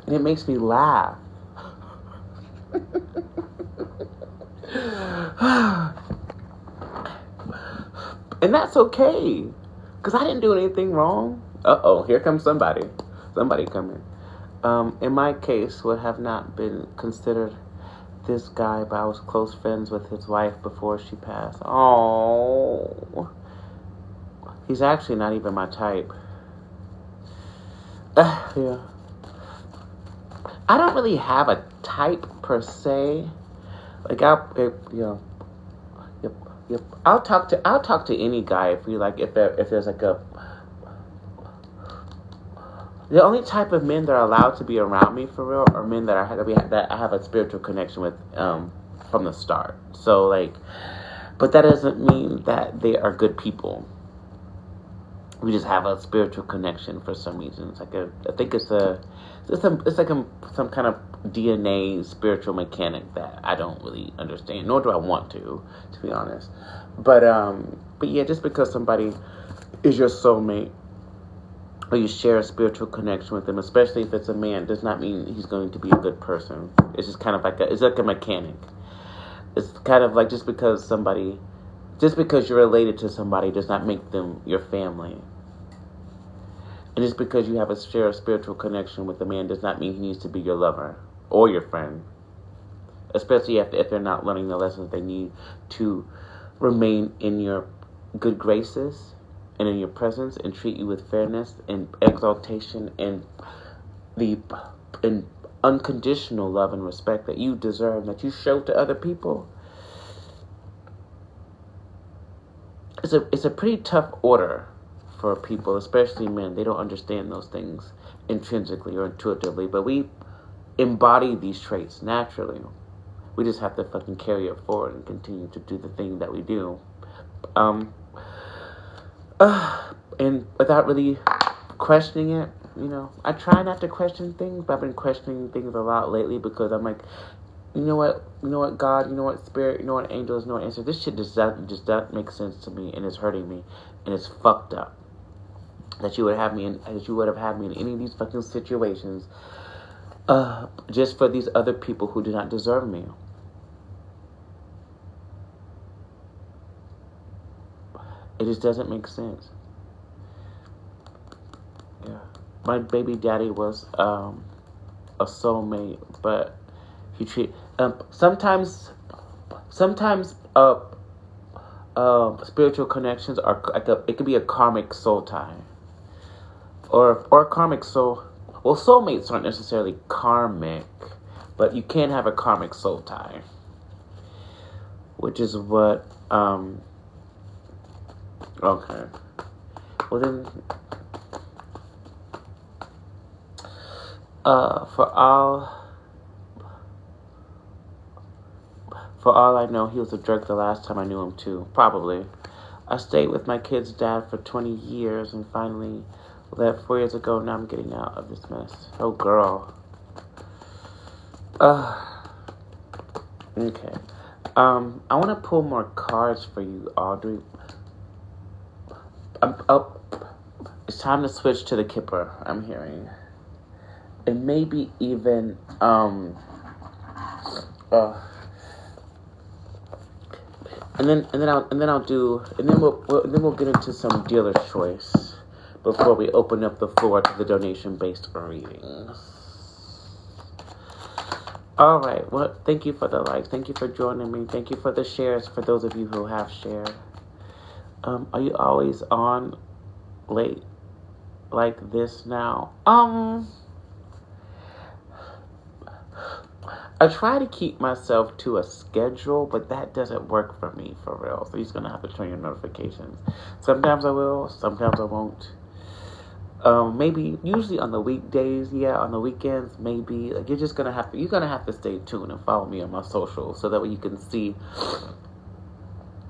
And it makes me laugh. And that's okay, because I didn't do anything wrong. Uh-oh, here comes somebody. Somebody coming. In my case, would have not been considered this guy, but I was close friends with his wife before she passed. Oh, he's actually not even my type. Yeah. I don't really have a type per se. Like, I'll talk to any guy if there's like The only type of men that are allowed to be around me for real are men that I have a spiritual connection with from the start. So like, but that doesn't mean that they are good people. We just have a spiritual connection for some reason. It's like I think it's like some kind of DNA spiritual mechanic that I don't really understand, nor do I want to be honest. But yeah, just because somebody is your soulmate or you share a spiritual connection with them, especially if it's a man, does not mean he's going to be a good person. It's just kind of like it's like a mechanic. It's kind of like just because you're related to somebody does not make them your family. And just because you have share a spiritual connection with a man does not mean he needs to be your lover or your friend. Especially if they're not learning the lessons they need to remain in your good graces and in your presence and treat you with fairness and exaltation and unconditional love and respect that you deserve, that you show to other people. It's a pretty tough order for people, especially men. They don't understand those things intrinsically or intuitively, but we embody these traits naturally. We just have to fucking carry it forward and continue to do the thing that we do. And without really questioning it, I try not to question things, but I've been questioning things a lot lately because I'm like, you know what, God, you know what, Spirit, you know what, angels, you know what, answer. This shit just doesn't make sense to me, and it's hurting me, and it's fucked up. That you would have me in any of these fucking situations, just for these other people who do not deserve me. It just doesn't make sense. Yeah, my baby daddy was a soulmate, but he sometimes spiritual connections are it could be a karmic soul tie, or karmic soul. Well, soulmates aren't necessarily karmic, but you can have a karmic soul tie, which is what okay. Well then, for all I know, he was a jerk the last time I knew him too. Probably. I stayed with my kid's dad for 20 years and finally left 4 years ago. Now I'm getting out of this mess. Oh, girl. Okay. I want to pull more cards for you, Audrey. It's time to switch to the Kipper, I'm hearing. And maybe even, and then we'll get into some dealer choice before we open up the floor to the donation-based readings. All right. Well, thank you for the likes. Thank you for joining me. Thank you for the shares. For those of you who have shared, are you always on late like this now? I try to keep myself to a schedule, but that doesn't work for me, for real. So you're just going to have to turn your notifications. Sometimes I will, sometimes I won't. Maybe, usually on the weekdays, yeah, on the weekends, maybe. Like, you're going to have to stay tuned and follow me on my socials so that way you can see.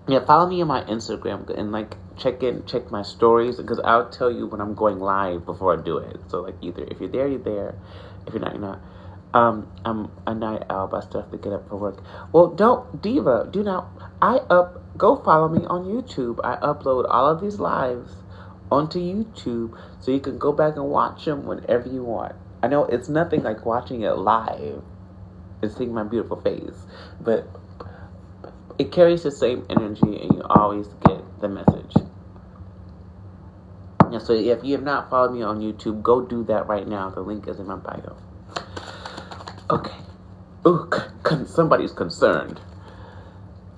Yeah, follow me on my Instagram and, like, check my stories, because I'll tell you when I'm going live before I do it. So, like, either if you're there, you're there. If you're not, you're not. I'm a night owl, but I still have to get up for work. Well, go follow me on YouTube. I upload all of these lives onto YouTube, so you can go back and watch them whenever you want. I know it's nothing like watching it live and seeing my beautiful face, but it carries the same energy, and you always get the message. Yeah, so if you have not followed me on YouTube, go do that right now. The link is in my bio. Okay. Ooh, somebody's concerned.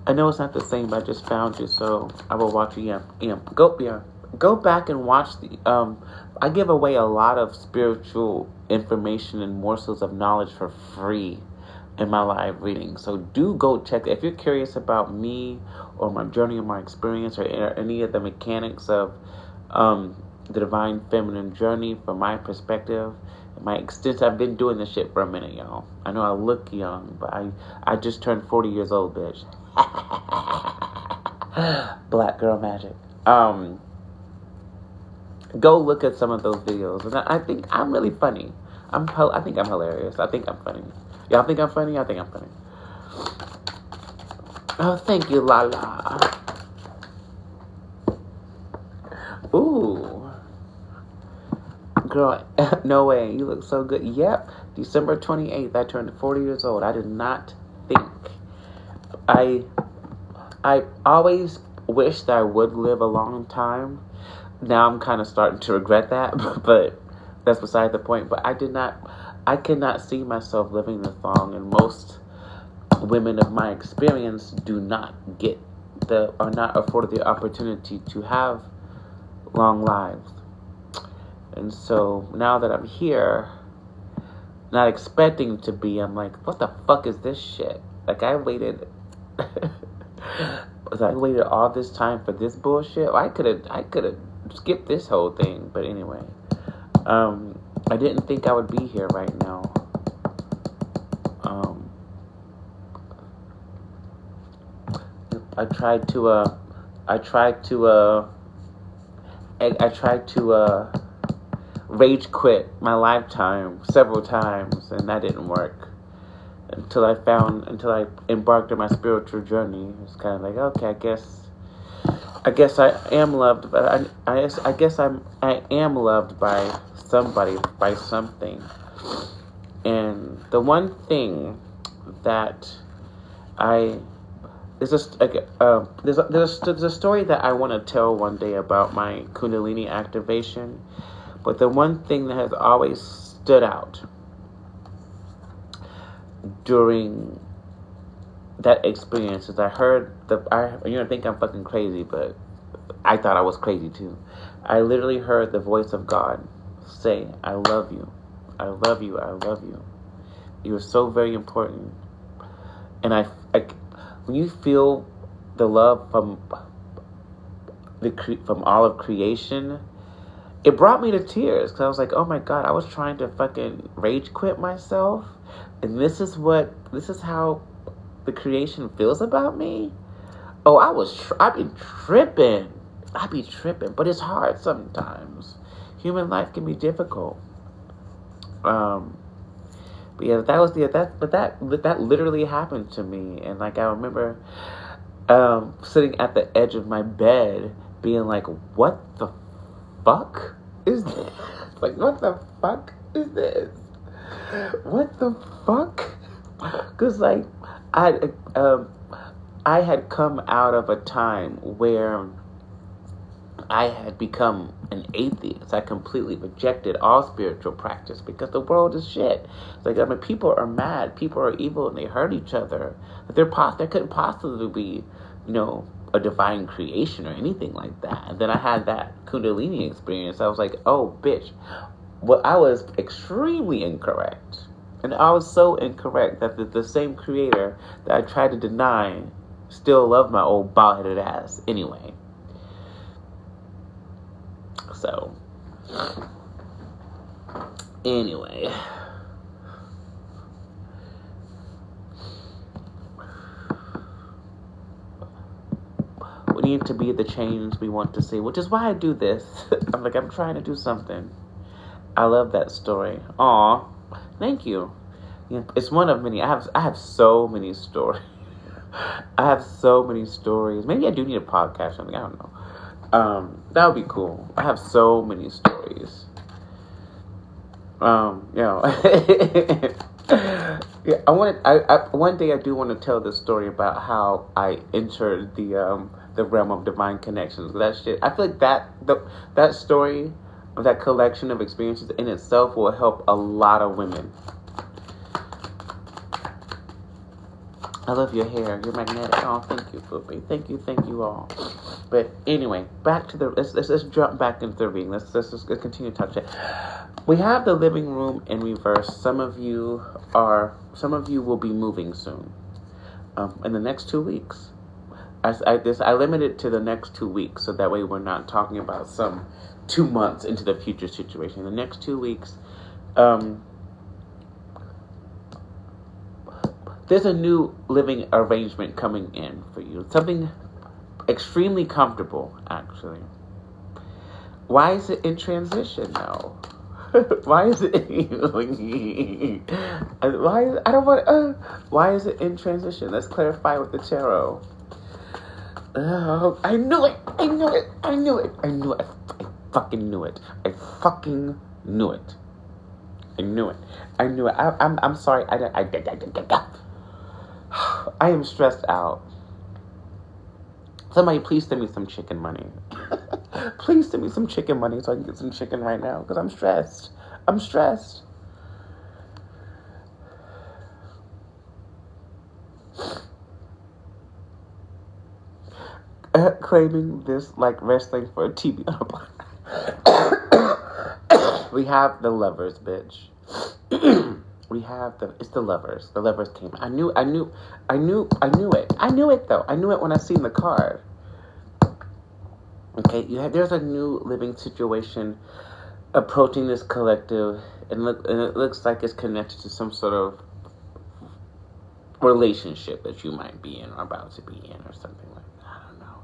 I know it's not the same, but I just found you, so I will watch you. Go back and watch the. I give away a lot of spiritual information and morsels of knowledge for free in my live readings. So do go check. If you're curious about me or my journey or my experience or any of the mechanics of the divine feminine journey from my perspective. My extent, I've been doing this shit for a minute, y'all. I know I look young, but I just turned 40 years old, bitch. Black girl magic. Go look at some of those videos, and I think I'm really funny. I think I'm hilarious. I think I'm funny. Y'all think I'm funny? I think I'm funny. Oh, thank you, Lala. Ooh. Girl, no way. You look so good. Yep. December 28th, I turned 40 years old. I did not think. I always wished that I would live a long time. Now I'm kind of starting to regret that, but that's beside the point. But I could not see myself living this long, and most women of my experience do not are not afforded the opportunity to have long lives. And so now that I'm here, not expecting to be, I'm like, what the fuck is this shit? Like, I waited all this time for this bullshit. I could have skipped this whole thing. But anyway, I didn't think I would be here right now. I tried to rage quit my lifetime several times, and that didn't work until I embarked on my spiritual journey. It's kind of like, okay, I guess I am loved, but I guess I am loved by somebody, by something. And the one thing that there's a story that I want to tell one day about my Kundalini activation. But the one thing that has always stood out during that experience is I think I'm fucking crazy, but I thought I was crazy too. I literally heard the voice of God say, I love you. I love you. I love you. You are so very important. And when you feel the love from all of creation, it brought me to tears, because I was like, oh my God, I was trying to fucking rage quit myself, and this is how the creation feels about me? Oh, I be tripping, but it's hard sometimes. Human life can be difficult. But yeah, that literally happened to me, and like I remember sitting at the edge of my bed, being like, what the fuck is this? Like, what the fuck is this? What the fuck? Because like I had come out of a time where I had become an atheist. I completely rejected all spiritual practice because the world is shit. It's like, I mean, people are mad, people are evil, and they hurt each other. But there couldn't possibly be, a divine creation or anything like that. And then I had that Kundalini experience. I was like, oh, bitch. Well, I was extremely incorrect. And I was so incorrect that the same creator that I tried to deny still loved my old bald-headed ass anyway. So, anyway. We need to be the change we want to see, which is why I do this. I'm trying to do something. I love that story. Aw, thank you. It's one of many. I have so many stories. I have so many stories. Maybe I do need a podcast or something. I don't know. That would be cool. I have so many stories. Yeah, one day I do want to tell this story about how I entered the realm of divine connections. That shit, I feel like that story, of that collection of experiences in itself, will help a lot of women. I love your hair. You're magnetic. Oh, thank you, Poopy. Thank you all. But anyway, back to let's jump back into the reading. Let's continue to talk shit. We have the living room in reverse. Some of you will be moving soon. In the next 2 weeks. I limit it to the next 2 weeks, so that way we're not talking about some 2 months into the future situation. The next 2 weeks, there's a new living arrangement coming in for you. Something extremely comfortable, actually. Why is it in transition, though? Why is it? Why is it in transition? Let's clarify with the tarot. I knew it. I fucking knew it. I'm sorry. I am stressed out. Somebody please send me some chicken money. Please send me some chicken money so I can get some chicken right now, because I'm stressed. Claiming this like wrestling for a TV on a block. We have the lovers, bitch. It's the lovers. The lovers came. I knew it. I knew it though. I knew it when I seen the card. Okay, there's a new living situation approaching this collective, and it looks like it's connected to some sort of relationship that you might be in or about to be in or something like that. I don't know.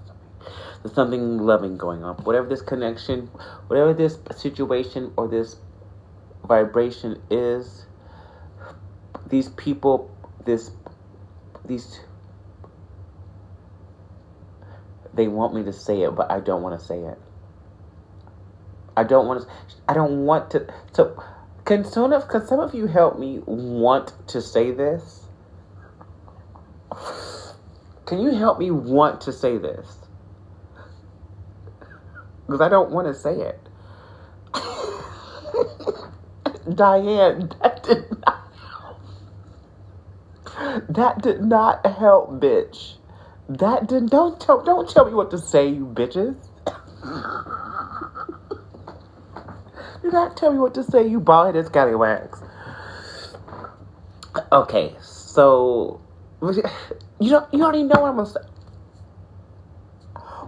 There's something loving going on. Whatever this connection, whatever this situation or this vibration is, these people, these they want me to say it, but I don't want to say it. I don't want to. So, can some of you help me want to say this? Can you help me want to say this? Because I don't want to say it. Diane, that did not help, bitch. Don't tell me what to say, you bitches. Do not tell me what to say, you bald-headed scallywags. Okay, so you already know what I'm gonna say.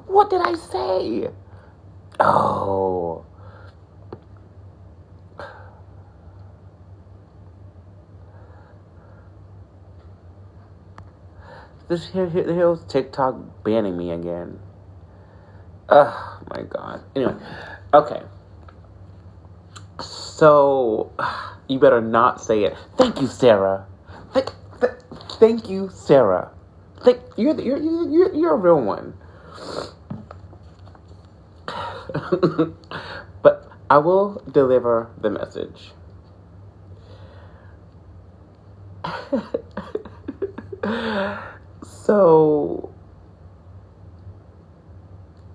What did I say? Oh. Here's TikTok banning me again. Oh my god. Anyway, okay. So you better not say it. Thank you, Sarah. Thank you, Sarah. You're a real one. But I will deliver the message. So,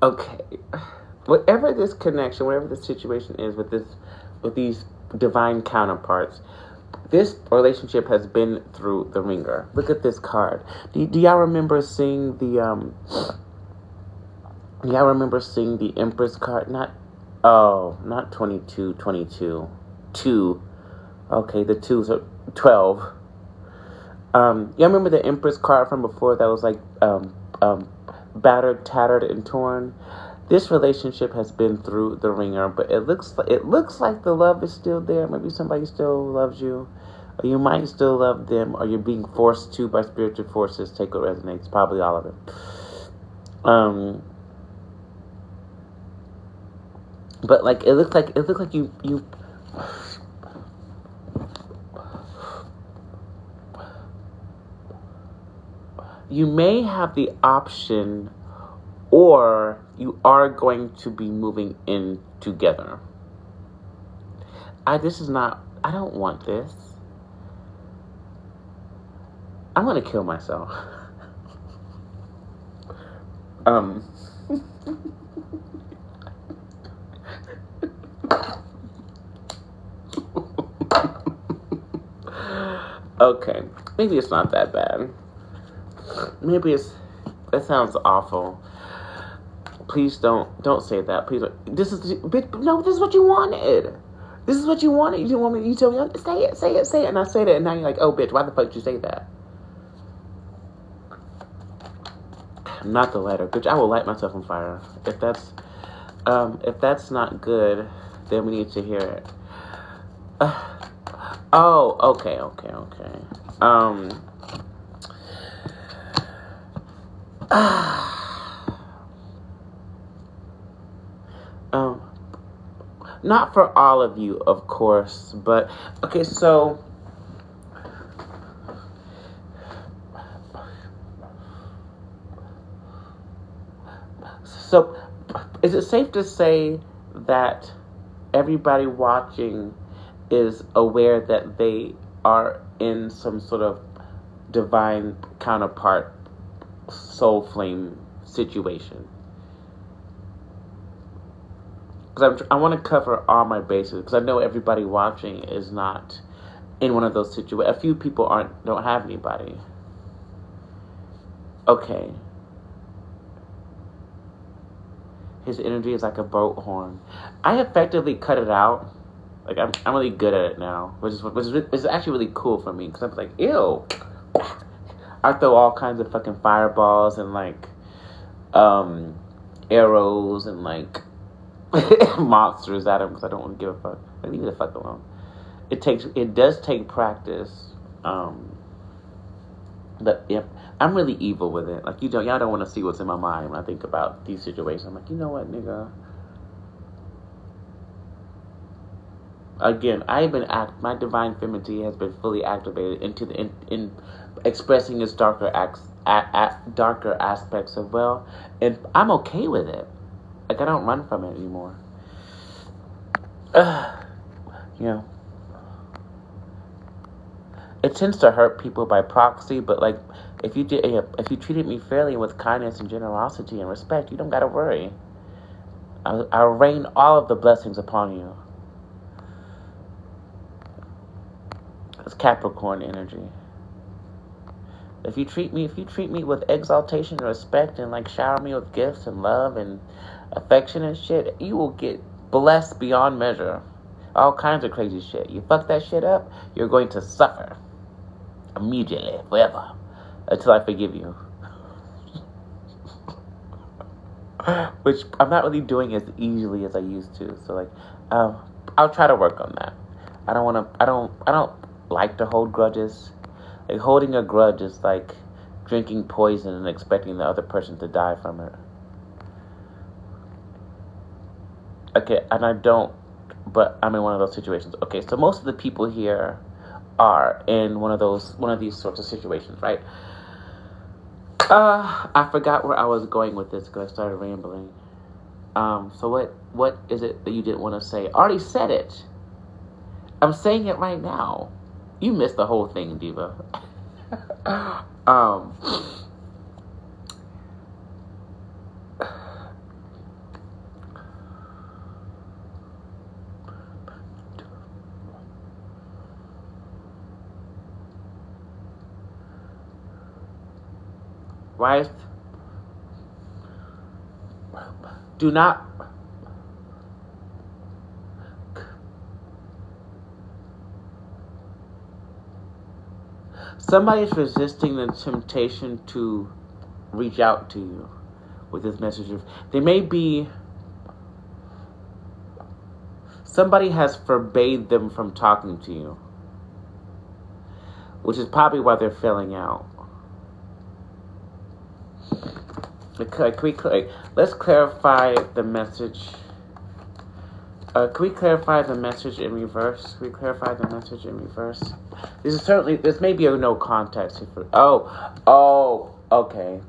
okay, whatever this connection, whatever the situation is with these divine counterparts, this relationship has been through the ringer. Look at this card. Do y'all remember seeing the Empress card? Not 22, 22. 2. Okay, the 2s are 12. Y'all remember the Empress card from before that was like battered, tattered, and torn? This relationship has been through the ringer, but it looks like the love is still there. Maybe somebody still loves you, or you might still love them, or you're being forced to by spiritual forces. Take what resonates. Probably all of it. But like it looks like you. You may have the option, or you are going to be moving in together. I don't want this. I'm gonna kill myself. Okay, maybe it's not that bad. Maybe that sounds awful. Please don't say that. Please don't. This is what you wanted. This is what you wanted. You didn't want me. You told me, say it. And I said it, and now you're like, oh, bitch, why the fuck did you say that? Not the lighter, bitch. I will light myself on fire. If that's If that's not good, then we need to hear it. Oh, okay. Not for all of you, of course, but okay, so is it safe to say that everybody watching is aware that they are in some sort of divine counterpart soul flame situation? Because I want to cover all my bases, because I know everybody watching is not in one of those situations. A few people don't have anybody. Okay. His energy is like a boat horn. I effectively cut it out. Like I'm really good at it now, which is actually really cool for me, because I'm like, ew. I throw all kinds of fucking fireballs and like arrows and like monsters at him, because I don't want to give a fuck. Like, leave me the fuck alone. It does take practice. But yeah, I'm really evil with it. Like, y'all don't want to see what's in my mind when I think about these situations. I'm like, you know what, nigga? Again, my divine femininity has been fully activated in expressing its darker aspects of well, and I'm okay with it. Like, I don't run from it anymore. You know, it tends to hurt people by proxy, but like, if you treated me fairly with kindness and generosity and respect, you don't gotta worry. I'll rain all of the blessings upon you. It's Capricorn energy. If you treat me with exaltation and respect, and like shower me with gifts and love and affection and shit, you will get blessed beyond measure. All kinds of crazy shit. You fuck that shit up, you're going to suffer immediately, forever, until I forgive you. Which I'm not really doing as easily as I used to. So like, I'll try to work on that. I don't like to hold grudges. Like, holding a grudge is like drinking poison and expecting the other person to die from it. Okay, and I don't, but I'm in one of those situations. Okay, so most of the people here are in one of these sorts of situations, right? I forgot where I was going with this because I started rambling. So what is it that you didn't want to say? I already said it. I'm saying it right now. You missed the whole thing, Diva. Wife, do not somebody's resisting the temptation to reach out to you with this message. They may be, somebody has forbade them from talking to you, which is probably why they're failing out. Let's clarify the message. Can we clarify the message in reverse? Can we clarify the message in reverse? This may be a no context. Okay.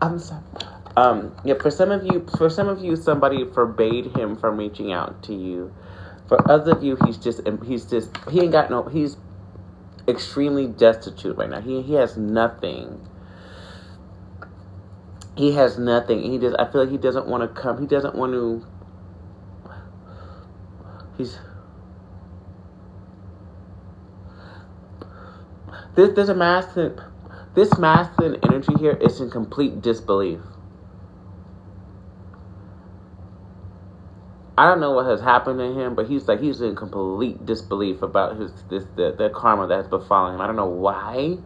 I'm sorry. Yeah, for some of you, somebody forbade him from reaching out to you. For others of you, he's extremely destitute right now. He has nothing. He has nothing. I feel like he doesn't want to come. He doesn't want to. There's a masculine. This masculine energy here is in complete disbelief. I don't know what has happened to him, but he's in complete disbelief about the karma that has befallen him. I don't know why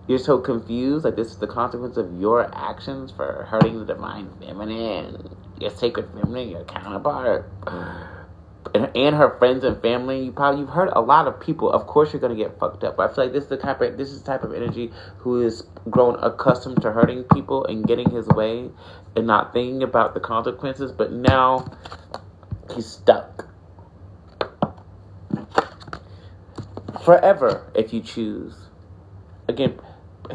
you're so confused. Like, this is the consequence of your actions for hurting the divine feminine, your sacred feminine, your counterpart, and her friends and family. You've heard a lot of people. Of course, you're gonna get fucked up. But I feel like this is the type of energy who is grown accustomed to hurting people and getting his way and not thinking about the consequences. But now he's stuck forever if you choose. Again,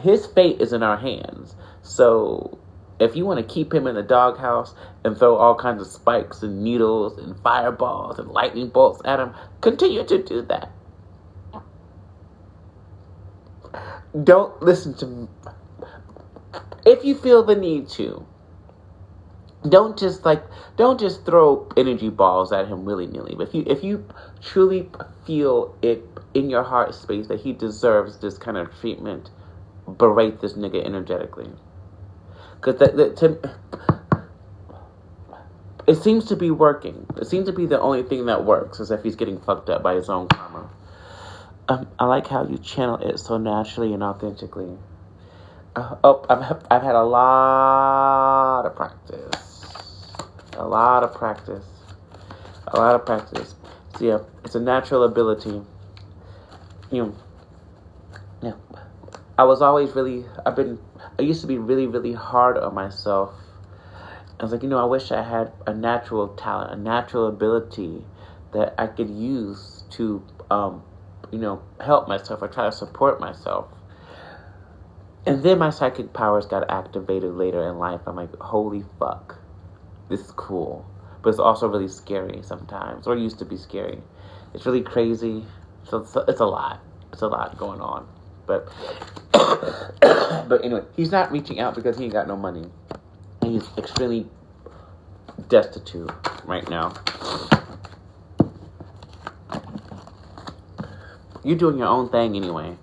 his fate is in our hands. So if you want to keep him in the doghouse and throw all kinds of spikes and needles and fireballs and lightning bolts at him, continue to do that. Don't listen to me. If you feel the need to, don't just throw energy balls at him willy-nilly. But if you truly feel it in your heart space that he deserves this kind of treatment, berate this nigga energetically. Because it seems to be working. It seems to be the only thing that works, is if he's getting fucked up by his own karma. I like how you channel it so naturally and authentically. I've had a lot of practice. A lot of practice. So yeah, it's a natural ability. Yeah. I used to be really, really hard on myself. I was like, I wish I had a natural talent, a natural ability that I could use to, help myself or try to support myself. And then my psychic powers got activated later in life. I'm like, holy fuck. This is cool. But it's also really scary sometimes. Or it used to be scary. It's really crazy. So it's a lot. It's a lot going on. But anyway, he's not reaching out because he ain't got no money. And he's extremely destitute right now. You're doing your own thing anyway.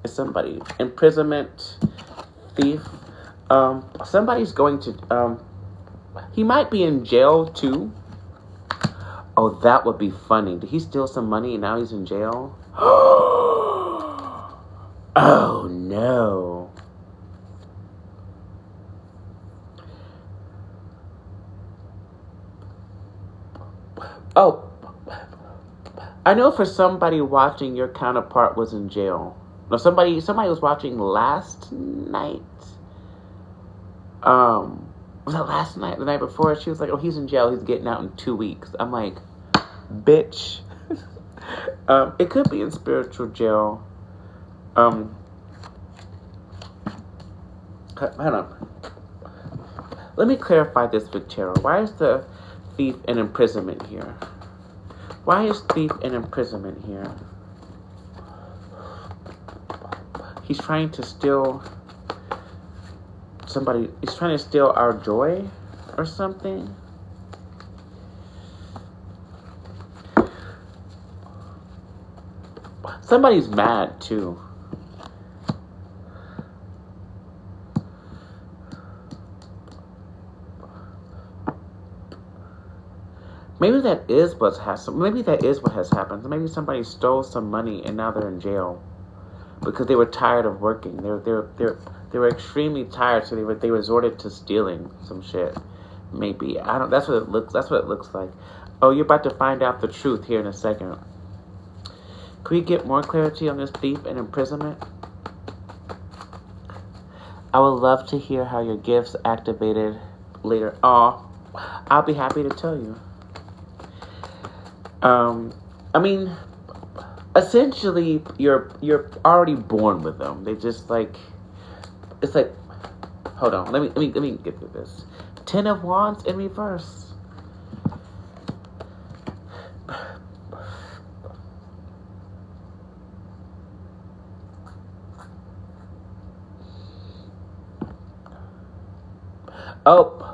It's somebody. Imprisonment. Thief. Somebody's going to... he might be in jail too. Oh, that would be funny. Did he steal some money and now he's in jail? Oh, no. Oh, I know for somebody watching, your counterpart was in jail. No, somebody was watching last night. Was it last night? The night before? She was like, oh, he's in jail. He's getting out in 2 weeks. I'm like, bitch. It could be in spiritual jail. Hold on. Let me clarify this with tarot. Why is the thief in imprisonment here? Why is thief in imprisonment here? He's trying to steal somebody. He's trying to steal our joy or something. Somebody's mad too. Maybe that is what has happened. Maybe somebody stole some money and now they're in jail because they were tired of working. They were extremely tired, so they resorted to stealing some shit. Maybe That's what it looks like. Oh, you're about to find out the truth here in a second. Can we get more clarity on this thief and imprisonment? I would love to hear how your gifts activated later. I'll be happy to tell you. I mean, essentially, you're already born with them. They just it's like, hold on, let me get through this. 10 of Wands in reverse. Oh,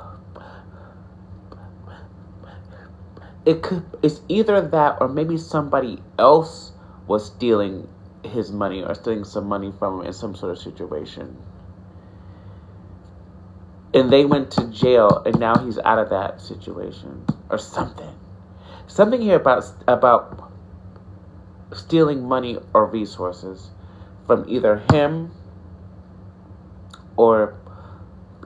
it's either that or maybe somebody else was stealing his money or stealing some money from him in some sort of situation. And they went to jail, and now he's out of that situation. Or something. Something here about stealing money or resources from either him, or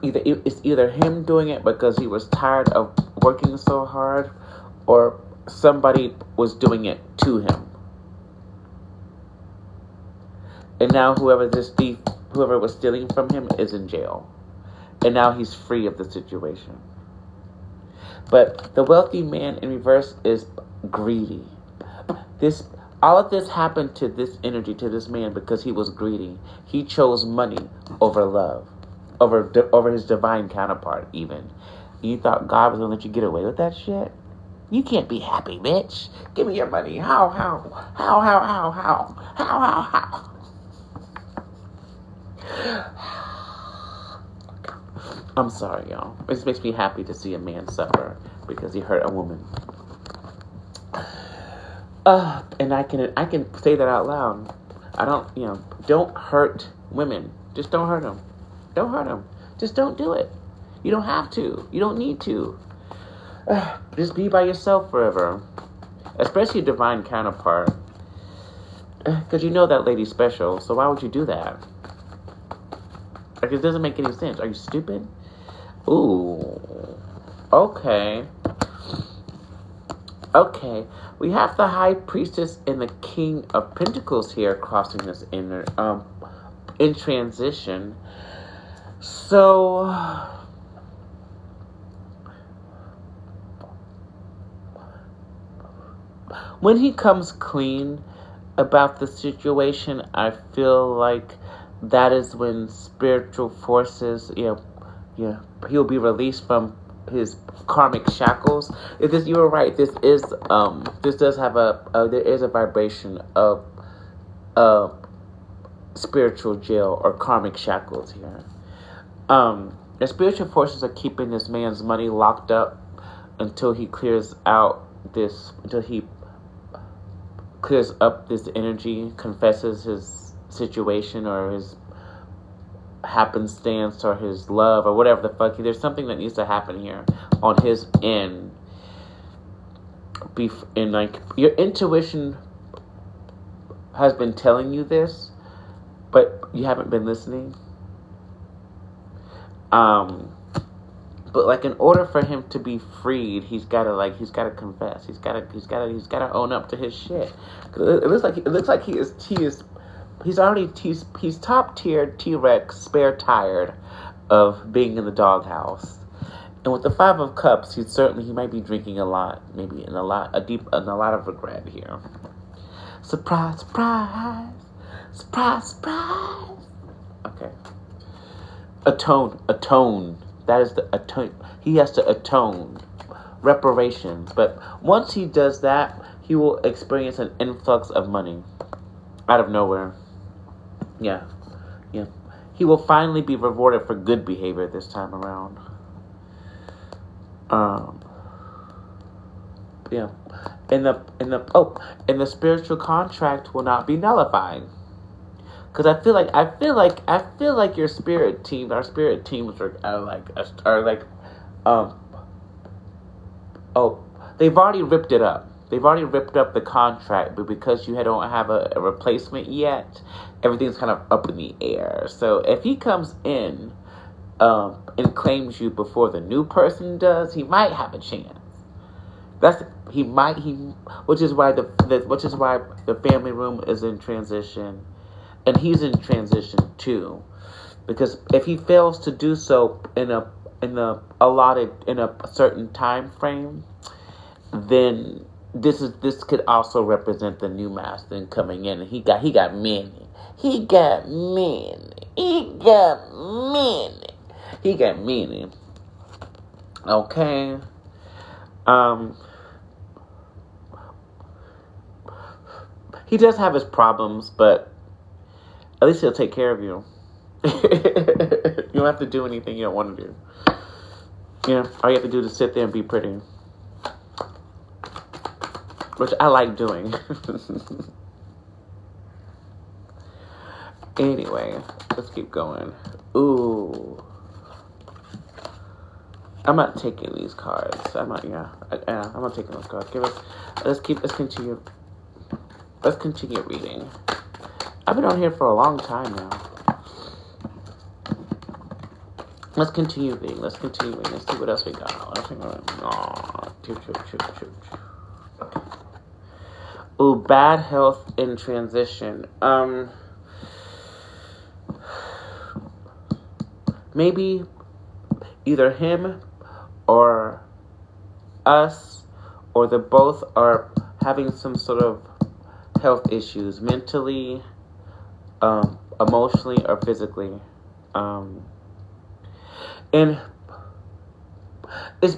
it's either him doing it because he was tired of working so hard, or somebody was doing it to him. And now whoever was stealing from him is in jail. And now he's free of the situation. But the wealthy man in reverse is greedy. All of this happened to this energy, to this man, because he was greedy. He chose money over love, over his divine counterpart, even. You thought God was going to let you get away with that shit? You can't be happy, bitch. Give me your money. How? I'm sorry, y'all. It just makes me happy to see a man suffer because he hurt a woman. And I can say that out loud. I don't hurt women. Just don't hurt them. Don't hurt them. Just don't do it. You don't have to. You don't need to. Just be by yourself forever. Especially a divine counterpart. Because you know that lady's special, so why would you do that? Like, it doesn't make any sense. Are you stupid? Ooh. Okay. Okay. We have the High Priestess and the King of Pentacles here crossing this in transition. So when he comes clean about the situation, I feel like that is when spiritual forces, he'll be released from his karmic shackles. You were right. This does have there is a vibration of spiritual jail or karmic shackles here. The spiritual forces are keeping this man's money locked up until he clears up this energy, confesses his situation or his happenstance or his love or whatever the fuck. There's something that needs to happen here on his end. And like, your intuition has been telling you this, but you haven't been listening. But like, in order for him to be freed, he's gotta confess. He's gotta own up to his shit. It looks like he's top tier T-Rex, spare tired of being in the doghouse. And with the Five of Cups, he might be drinking a lot, maybe in a lot of regret here. Surprise, surprise, surprise, surprise. Okay. Atone. That is the atone. He has to atone. Reparations. But once he does that, he will experience an influx of money out of nowhere. Yeah. He will finally be rewarded for good behavior this time around. And the spiritual contract will not be nullified. Because I feel like your spirit team, our spirit teams they've already ripped it up. They've already ripped up the contract, but because you don't have a replacement yet, everything's kind of up in the air. So if he comes in and claims you before the new person does, he might have a chance. Which is why the family room is in transition. And he's in transition too, because if he fails to do so in a certain time frame, then this could also represent the new master coming in. And he got many. Okay. He does have his problems, but at least he'll take care of you. You don't have to do anything you don't want to do. All you have to do is sit there and be pretty. Which I like doing. Anyway, let's keep going. Ooh. I'm not taking these cards. I'm not taking those cards. Let's continue reading. I've been on here for a long time now. Let's continue reading. Let's see what else we got. Okay. Ooh, bad health in transition. Maybe either him or us or the both are having some sort of health issues, mentally, emotionally, or physically. And it's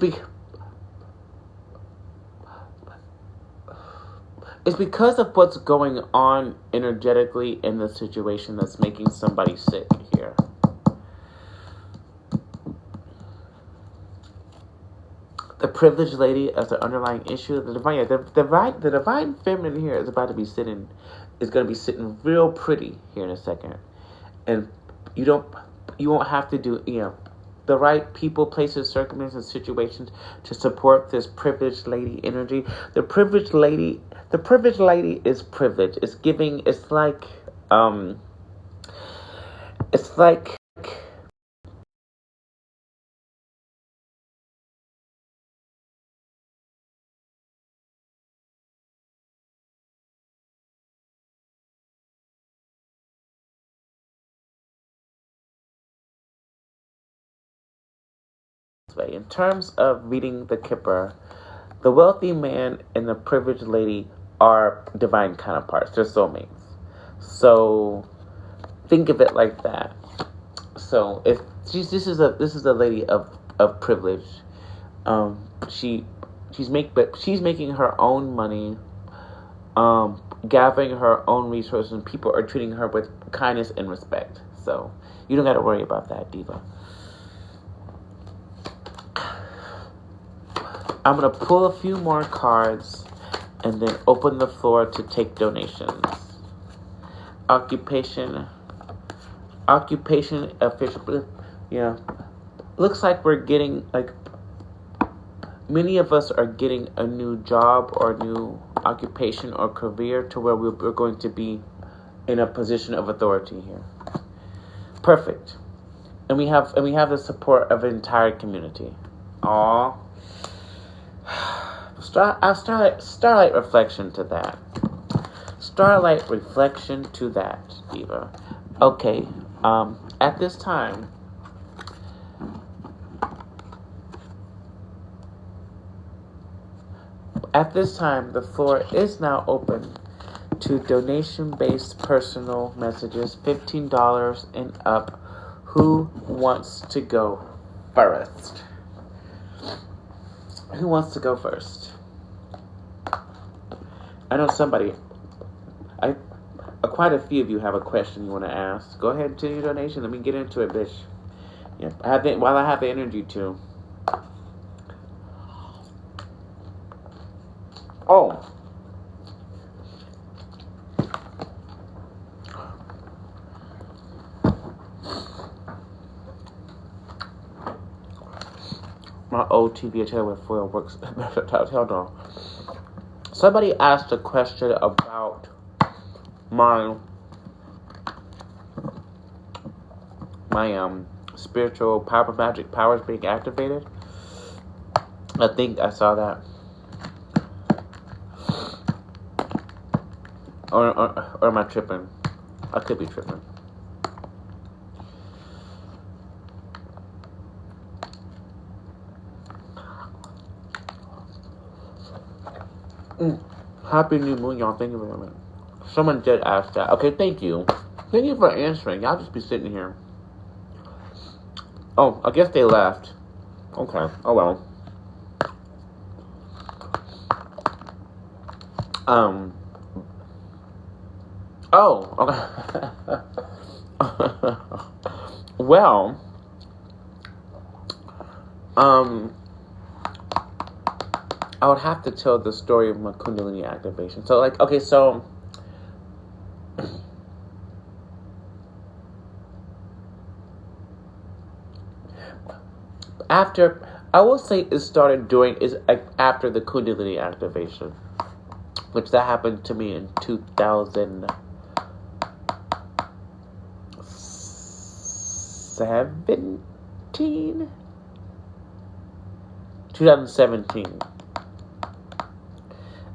because of what's going on energetically in the situation that's making somebody sick here. The privileged lady as the underlying issue. The divine feminine here is going to be sitting real pretty here in a second, and you won't have to do the right people, places, circumstances, situations to support this privileged lady energy. The privileged lady is privileged. It's giving. It's like in terms of reading the Kipper, the wealthy man and the privileged lady are divine counterparts. They're soulmates. So think of it like that. So if this is a lady of privilege, she's making her own money, gathering her own resources, and people are treating her with kindness and respect. So you don't got to worry about that, Diva. I'm going to pull a few more cards and then open the floor to take donations. Occupation, official. Yeah. Looks like we're getting, many of us are getting a new job or a new occupation or career to where we're going to be in a position of authority here. Perfect. And we have the support of an entire community. Aww. Starlight reflection to that. Starlight reflection to that, Diva. Okay. At this time, the floor is now open to donation-based personal messages, $15 and up. Who wants to go first? Who wants to go first? I know somebody. Quite a few of you have a question you want to ask. Go ahead and do your donation. Let me get into it, bitch. Yeah, while I have the energy too. Oh. My old TV channel with foil works. Hold on. Somebody asked a question about my spiritual power, magic powers being activated. I think I saw that. Or am I tripping? I could be tripping. Happy New Moon, y'all. Thank you very much. Someone did ask that. Okay, thank you. Thank you for answering. Y'all just be sitting here. Oh, I guess they left. Okay. Oh, well. Oh, okay. Well, I would have to tell the story of my Kundalini activation. So, okay, so after I will say it started during, is like after the Kundalini activation, which that happened to me in 2017.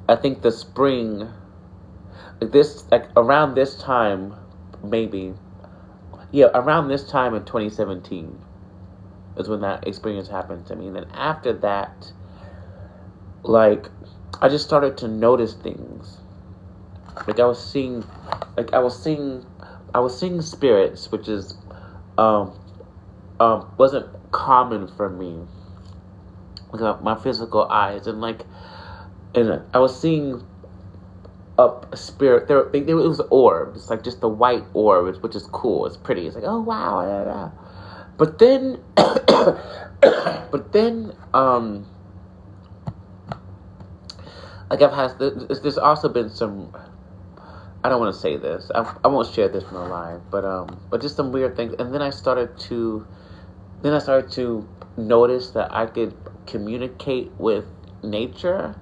I think the spring, around this time, maybe, around this time in 2017 is when that experience happened to me. And then after that, like, I just started to notice things. Like I was seeing spirits, which is wasn't common for me with my physical eyes, and I was seeing a spirit. There was orbs, like just the white orbs, which is cool. It's pretty. It's like, oh wow, blah, blah. But then, like there's also been some. I don't want to say this. I won't share this in the live, but just some weird things. And then I started to notice that I could communicate with nature,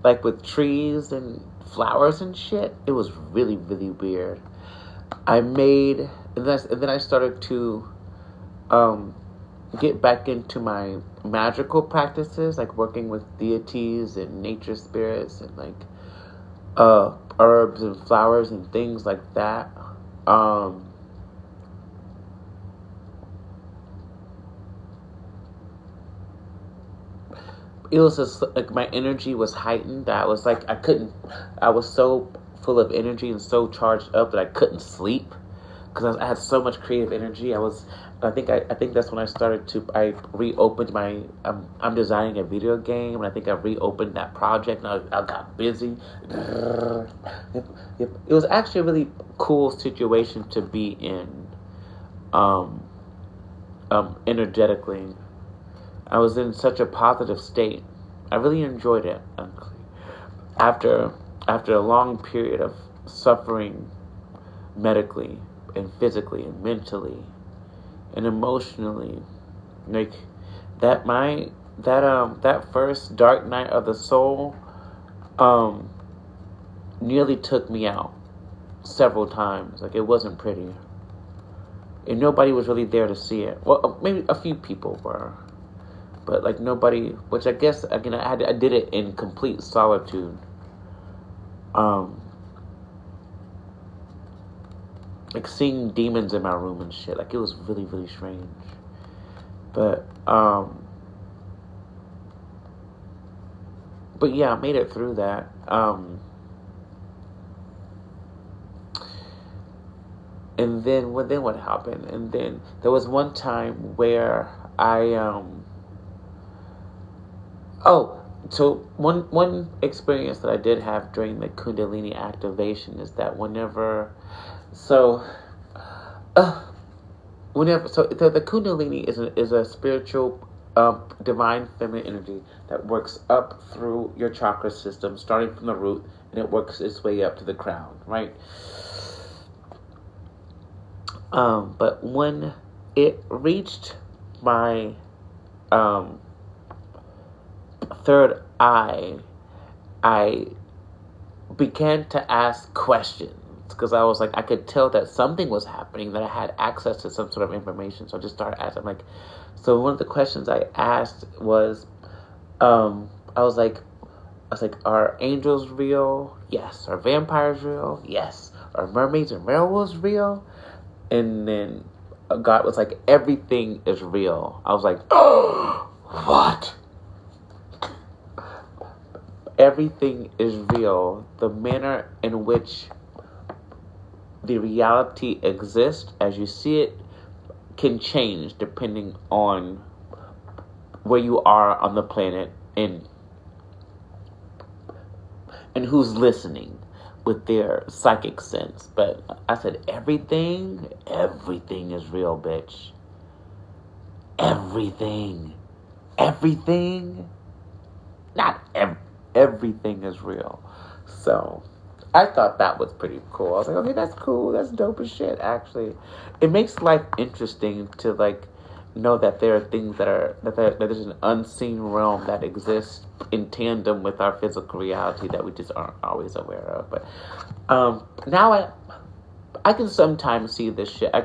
like with trees and flowers and shit. It was really, really weird. And then I started to get back into my magical practices, like working with deities and nature spirits and like herbs and flowers and things like that. It was just like my energy was heightened. I was so full of energy and so charged up that I couldn't sleep because I had so much creative energy. I think that's when I reopened my, I'm designing a video game, and I think I reopened that project, and I got busy. Yep. It was actually a really cool situation to be in, energetically. I was in such a positive state. I really enjoyed it, after a long period of suffering medically and physically and mentally and emotionally. Like that first dark night of the soul nearly took me out several times. Like, it wasn't pretty, and nobody was really there to see it. Well, maybe a few people were, but like nobody. Which I guess, again, I did it in complete solitude. Like seeing demons in my room and shit. Like, it was really, really strange. But yeah, I made it through that. And then what happened? And then there was one time where so one experience that I did have during the Kundalini activation is that the Kundalini is a spiritual, divine feminine energy that works up through your chakra system, starting from the root, and it works its way up to the crown, right? But when it reached my third eye, I began to ask questions, because I was like, I could tell that something was happening, that I had access to some sort of information. So I just started asking, so one of the questions I asked was, I was like, are angels real? Yes. Are vampires real? Yes. Are mermaids and werewolves real? And then God was like, everything is real. I was like, oh, what? Everything is real. The manner in which the reality exists as you see it can change depending on where you are on the planet and who's listening with their psychic sense. But I said, everything is real, bitch. Everything. Not everything is real. So I thought that was pretty cool. I was like, okay, that's cool. That's dope as shit, actually. It makes life interesting to, like, know that there are things that there's an unseen realm that exists in tandem with our physical reality that we just aren't always aware of. But now I can sometimes see this shit. I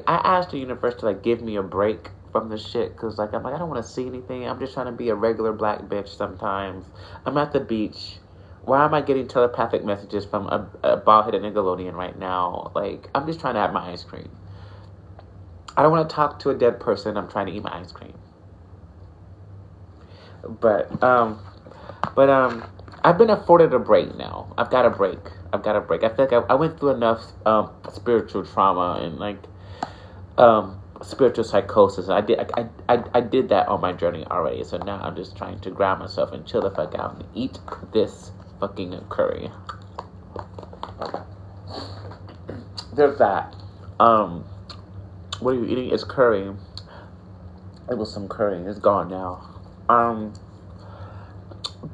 asked the universe to like give me a break from the shit, because like I'm like, I don't want to see anything. I'm just trying to be a regular black bitch sometimes. I'm at the beach. Why am I getting telepathic messages from a bald-headed Nickelodeon right now? Like, I'm just trying to have my ice cream. I don't want to talk to a dead person. I'm trying to eat my ice cream. But I've been afforded a break now. I've got a break. I feel like I went through enough spiritual trauma and like spiritual psychosis. I did that on my journey already. So now I'm just trying to ground myself and chill the fuck out and eat this fucking curry. There's that. What are you eating? It's curry. It was some curry. It's gone now.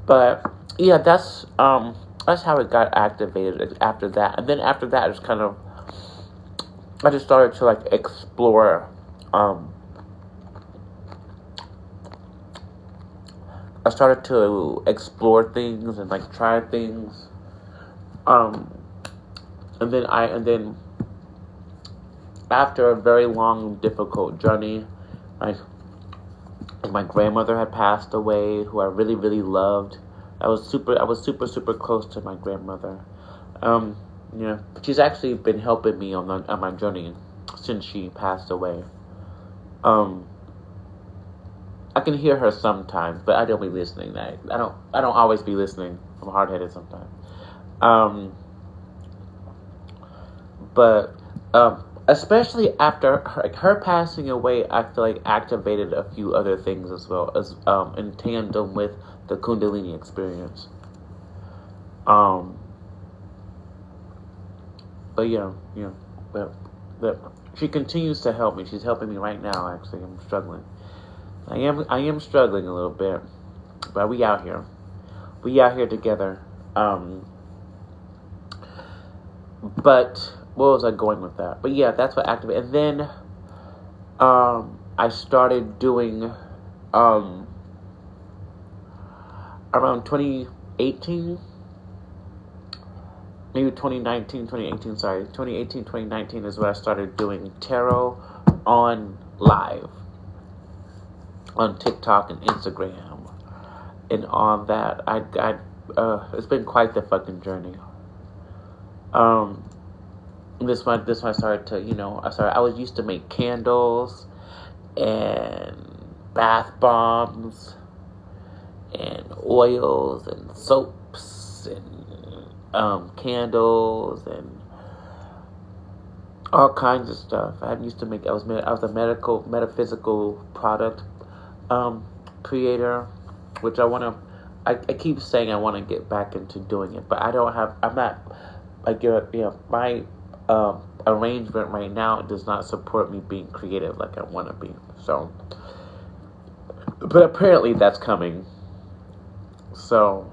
But yeah, that's how it got activated after that. And then after that, it's kind of, I just started to like explore. I started to explore things and like try things. And then after a very long, difficult journey, my grandmother had passed away, who I really, really loved. I was super close to my grandmother. Yeah, she's actually been helping me on my journey since she passed away. I can hear her sometimes, but I don't be listening. I don't always be listening. I'm hard-headed sometimes. But especially after her passing away, I feel like activated a few other things as well, as in tandem with the Kundalini experience. But but she continues to help me. She's helping me right now. Actually, I'm struggling. I am struggling a little bit, but we out here. We out here together. But where was I going with that? But yeah, that's what activated. And then I started doing around 2018, maybe 2019 is when I started doing tarot on live on TikTok and Instagram and on that. It's been quite the fucking journey. This one I started to, I was used to make candles and bath bombs and oils and soaps and candles and all kinds of stuff. I was a metaphysical product creator, which I keep saying I want to get back into doing it, but my arrangement right now does not support me being creative like I want to be. So, but apparently that's coming. So,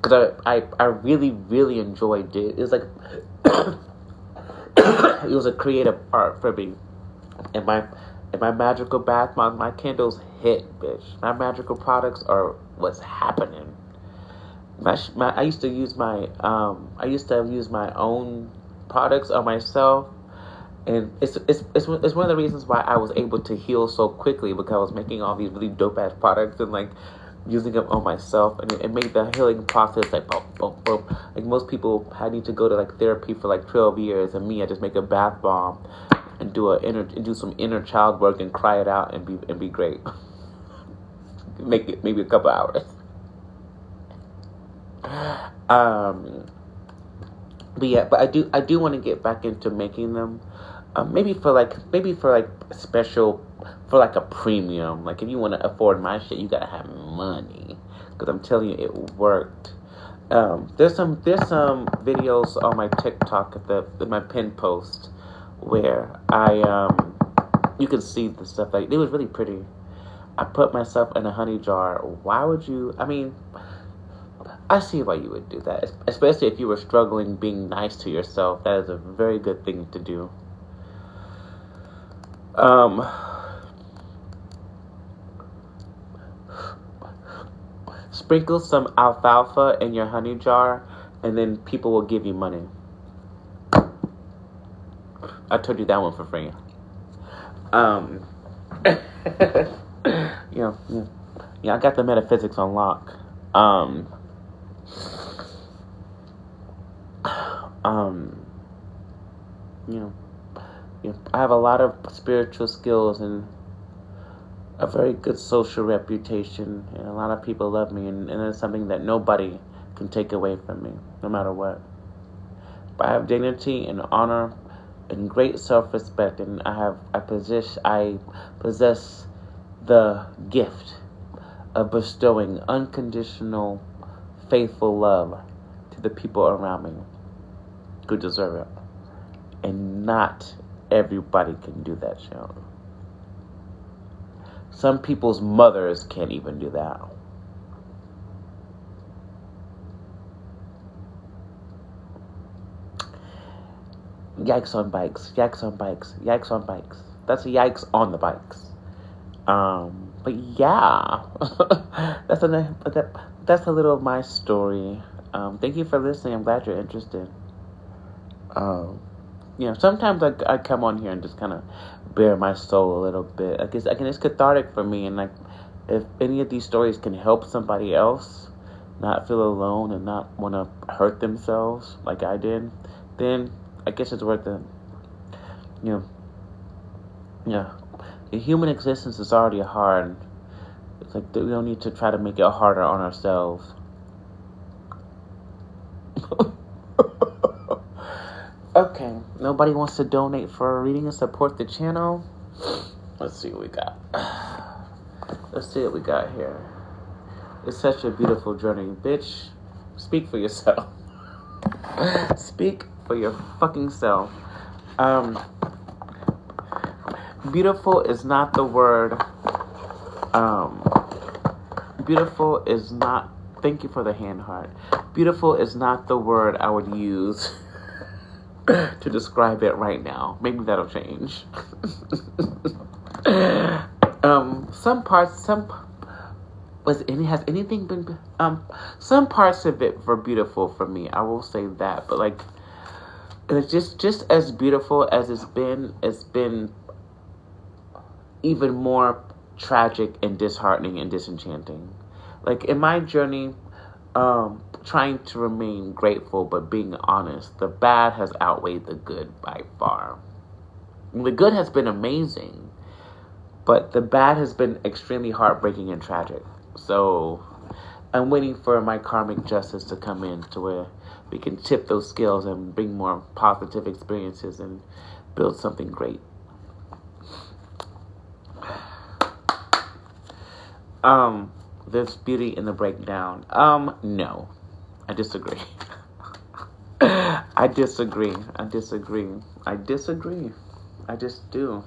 because I really, really enjoyed it. It was like it was a creative art for me. And my magical bath, my candles hit, bitch. My magical products are what's happening. I used to use my own products on myself, and it's one of the reasons why I was able to heal so quickly, because I was making all these really dope ass products and like using them on myself, and it made the healing process like boom, boom, boom. Like most people, I need to go to like therapy for like 12 years, and me, I just make a bath bomb and do some inner child work and cry it out and be great. Make it maybe a couple hours. But yeah, but I do want to get back into making them. Maybe for like special, for like a premium. Like if you want to afford my shit, you gotta have money. Because I'm telling you, it worked. There's some videos on my TikTok at my pin post where you can see the stuff. Like it was really pretty. I put myself in a honey jar. Why would you? I mean, I see why you would do that, especially if you were struggling being nice to yourself. That is a very good thing to do. Sprinkle some alfalfa in your honey jar, and then people will give you money. I told you that one for free. Yeah, I got the metaphysics on lock. I have a lot of spiritual skills and a very good social reputation, and a lot of people love me, and it's something that nobody can take away from me, no matter what. But I have dignity and honor and great self-respect, and I possess the gift of bestowing unconditional, faithful love to the people around me who deserve it. And not everybody can do that, Cheryl. Some people's mothers can't even do that. Yikes on bikes, yikes on bikes, yikes on bikes. That's a yikes on the bikes. But yeah, that's a little of my story. Thank you for listening. I'm glad you're interested. Sometimes I come on here and just kind of bare my soul a little bit. I guess it's cathartic for me, and like, if any of these stories can help somebody else not feel alone and not want to hurt themselves like I did, then I guess it's worth it. The human existence is already hard. It's like we don't need to try to make it harder on ourselves. Okay, nobody wants to donate for a reading and support the channel. Let's see what we got. Let's see what we got here. It's such a beautiful journey, bitch. Speak for yourself. Speak for your fucking self. Beautiful is not the word. Beautiful is not. Thank you for the hand heart. Beautiful is not the word I would use to describe it right now. Maybe that'll change. Some parts of it were beautiful for me. I will say that, but like, it's just as beautiful as it's been even more tragic and disheartening and disenchanting. Like, in my journey, trying to remain grateful but being honest, the bad has outweighed the good by far. The good has been amazing, but the bad has been extremely heartbreaking and tragic. So I'm waiting for my karmic justice to come in to where we can tip those scales and bring more positive experiences and build something great. There's beauty in the breakdown. No. I disagree. I disagree. I just do.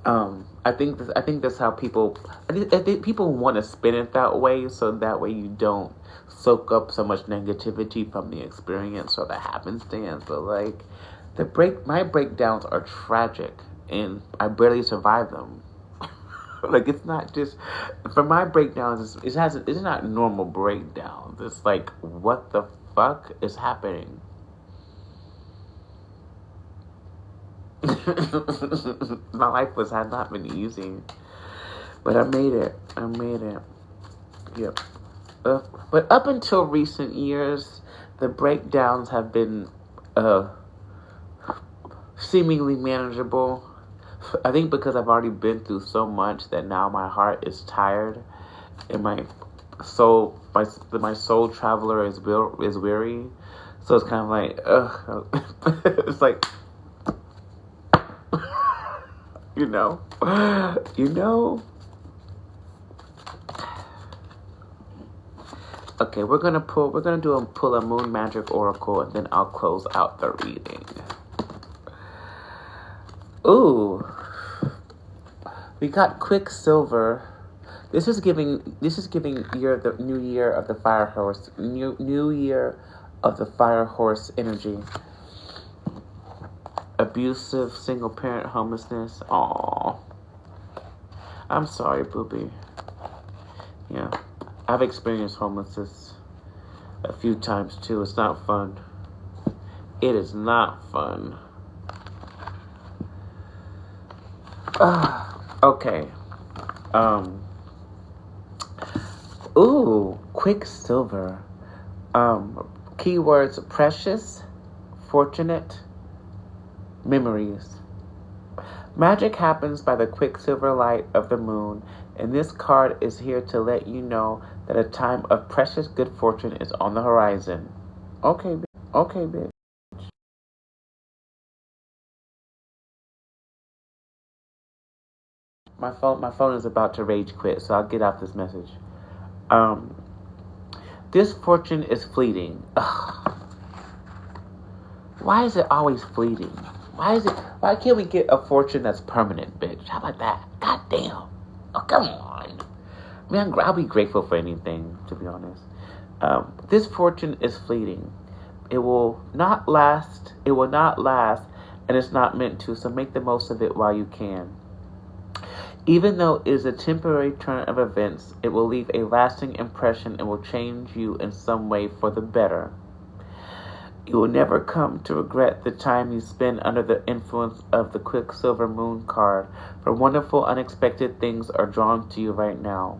I think that's how people. I think people want to spin it that way, so that way you don't soak up so much negativity from the experience or the happenstance. But like, my breakdowns are tragic, and I barely survive them. Like, it's not just, for my breakdowns, it's not normal breakdowns. It's like, what the fuck is happening? My life had not been easy, but I made it. Yep. But up until recent years, the breakdowns have been seemingly manageable. I think because I've already been through so much that now my heart is tired, and my soul traveler is weary. So it's kind of like, it's like, you know. Okay, we're gonna pull a moon magic oracle, and then I'll close out the reading. Ooh, we got Quicksilver. This is giving year the new year of the fire horse, new year of the fire horse energy. Abusive single parent homelessness. Aww. I'm sorry, booby. Yeah, I've experienced homelessness a few times too. It's not fun. It is not fun. Okay. Ooh, Quicksilver. Keywords: precious, fortunate, memories. Magic happens by the quicksilver light of the moon, and this card is here to let you know that a time of precious good fortune is on the horizon. Okay, bitch. My phone is about to rage quit, so I'll get off this message. This fortune is fleeting. Ugh. Why is it always fleeting? Why can't we get a fortune that's permanent, bitch? How about that? God damn. Oh, come on. I mean, I'll be grateful for anything, to be honest. This fortune is fleeting. It will not last, and it's not meant to, so make the most of it while you can. Even though it is a temporary turn of events, it will leave a lasting impression and will change you in some way for the better. You will never come to regret the time you spend under the influence of the Quicksilver Moon card, for wonderful, unexpected things are drawn to you right now.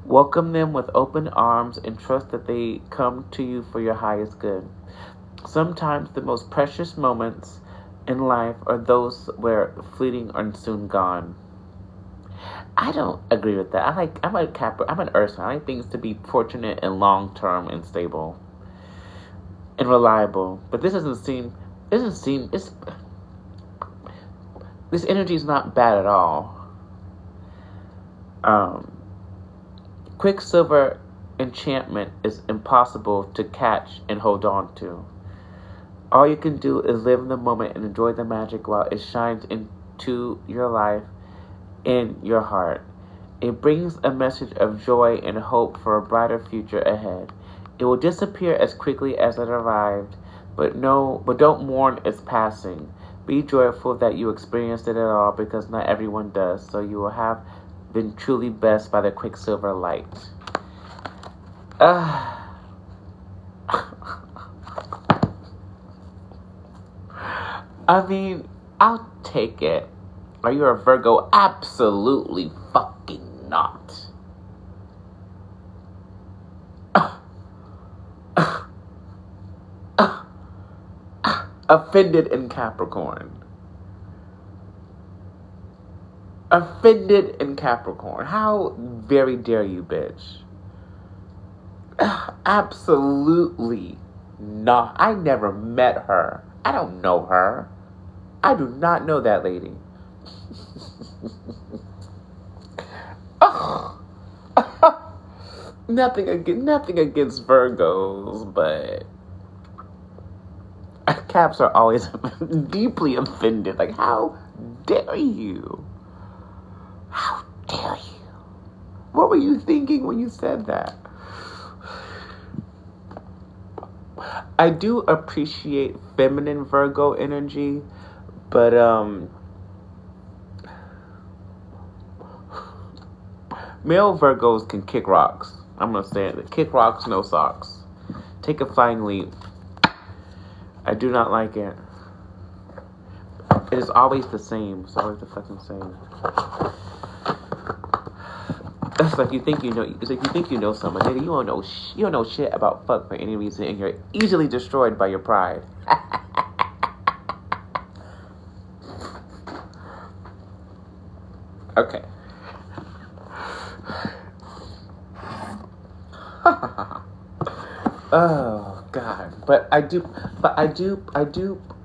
Welcome them with open arms and trust that they come to you for your highest good. Sometimes the most precious moments in life are those where fleeting are soon gone. I don't agree with that. I'm an earth sign. I like things to be fortunate and long-term and stable and reliable. But this energy is not bad at all. Quicksilver enchantment is impossible to catch and hold on to. All you can do is live in the moment and enjoy the magic while it shines into your life in your heart. It brings a message of joy and hope for a brighter future ahead. It will disappear as quickly as it arrived, but don't mourn its passing. Be joyful that you experienced it at all, because not everyone does, so you will have been truly blessed by the Quicksilver light. I mean, I'll take it. Are you a Virgo? Absolutely fucking not. Offended in Capricorn. Offended in Capricorn. How very dare you, bitch? Absolutely not. I never met her. I don't know her. I do not know that lady. Nothing against Virgos, but Caps are always deeply offended. Like, how dare you? How dare you? What were you thinking when you said that? I do appreciate feminine Virgo energy, but male Virgos can kick rocks. I'm gonna say it. Kick rocks, no socks. Take a flying leap. I do not like it. It is always the same. It's always the fucking same. It's like you think you know. It's like you think you know someone. Nigga, you don't know shit about fuck for any reason, and you're easily destroyed by your pride. Okay. Oh God! But I do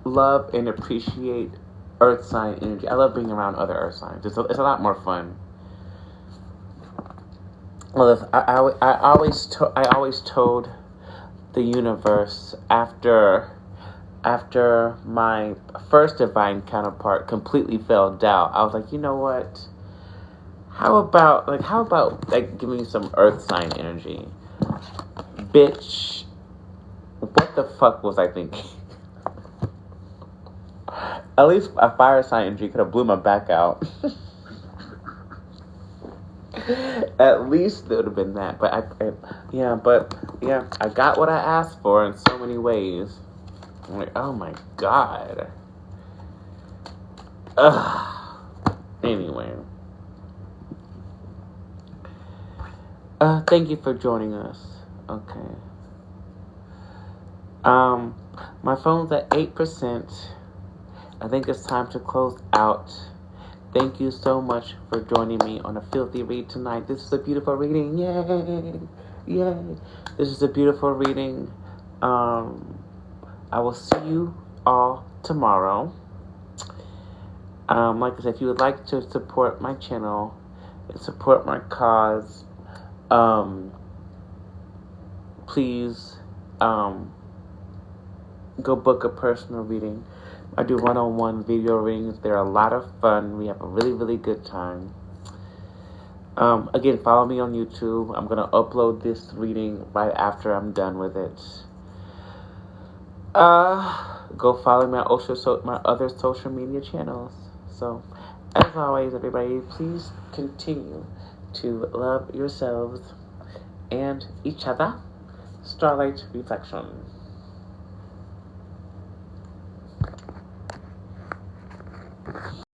love and appreciate Earth sign energy. I love being around other Earth signs. It's a lot more fun. Well, I always told the universe after my first divine counterpart completely failed out. I was like, you know what? How about giving you some earth sign energy? Bitch, what the fuck was I thinking? At least a fire sign energy could have blew my back out. At least it would have been that. But I got what I asked for in so many ways. I'm like, oh my god. Ugh. Anyway. Thank you for joining us. Okay. My phone's at 8%. I think it's time to close out. Thank you so much for joining me on a filthy read tonight. This is a beautiful reading. Yay! Yay! This is a beautiful reading. I will see you all tomorrow. Like I said, if you would like to support my channel and support my cause, please go book a personal reading. I do one-on-one video readings. They're a lot of fun. We have a really, really good time. Again, follow me on YouTube. I'm going to upload this reading right after I'm done with it. Go follow my other social media channels. So, as always, everybody, please continue to love yourselves and each other. Starlight Reflection.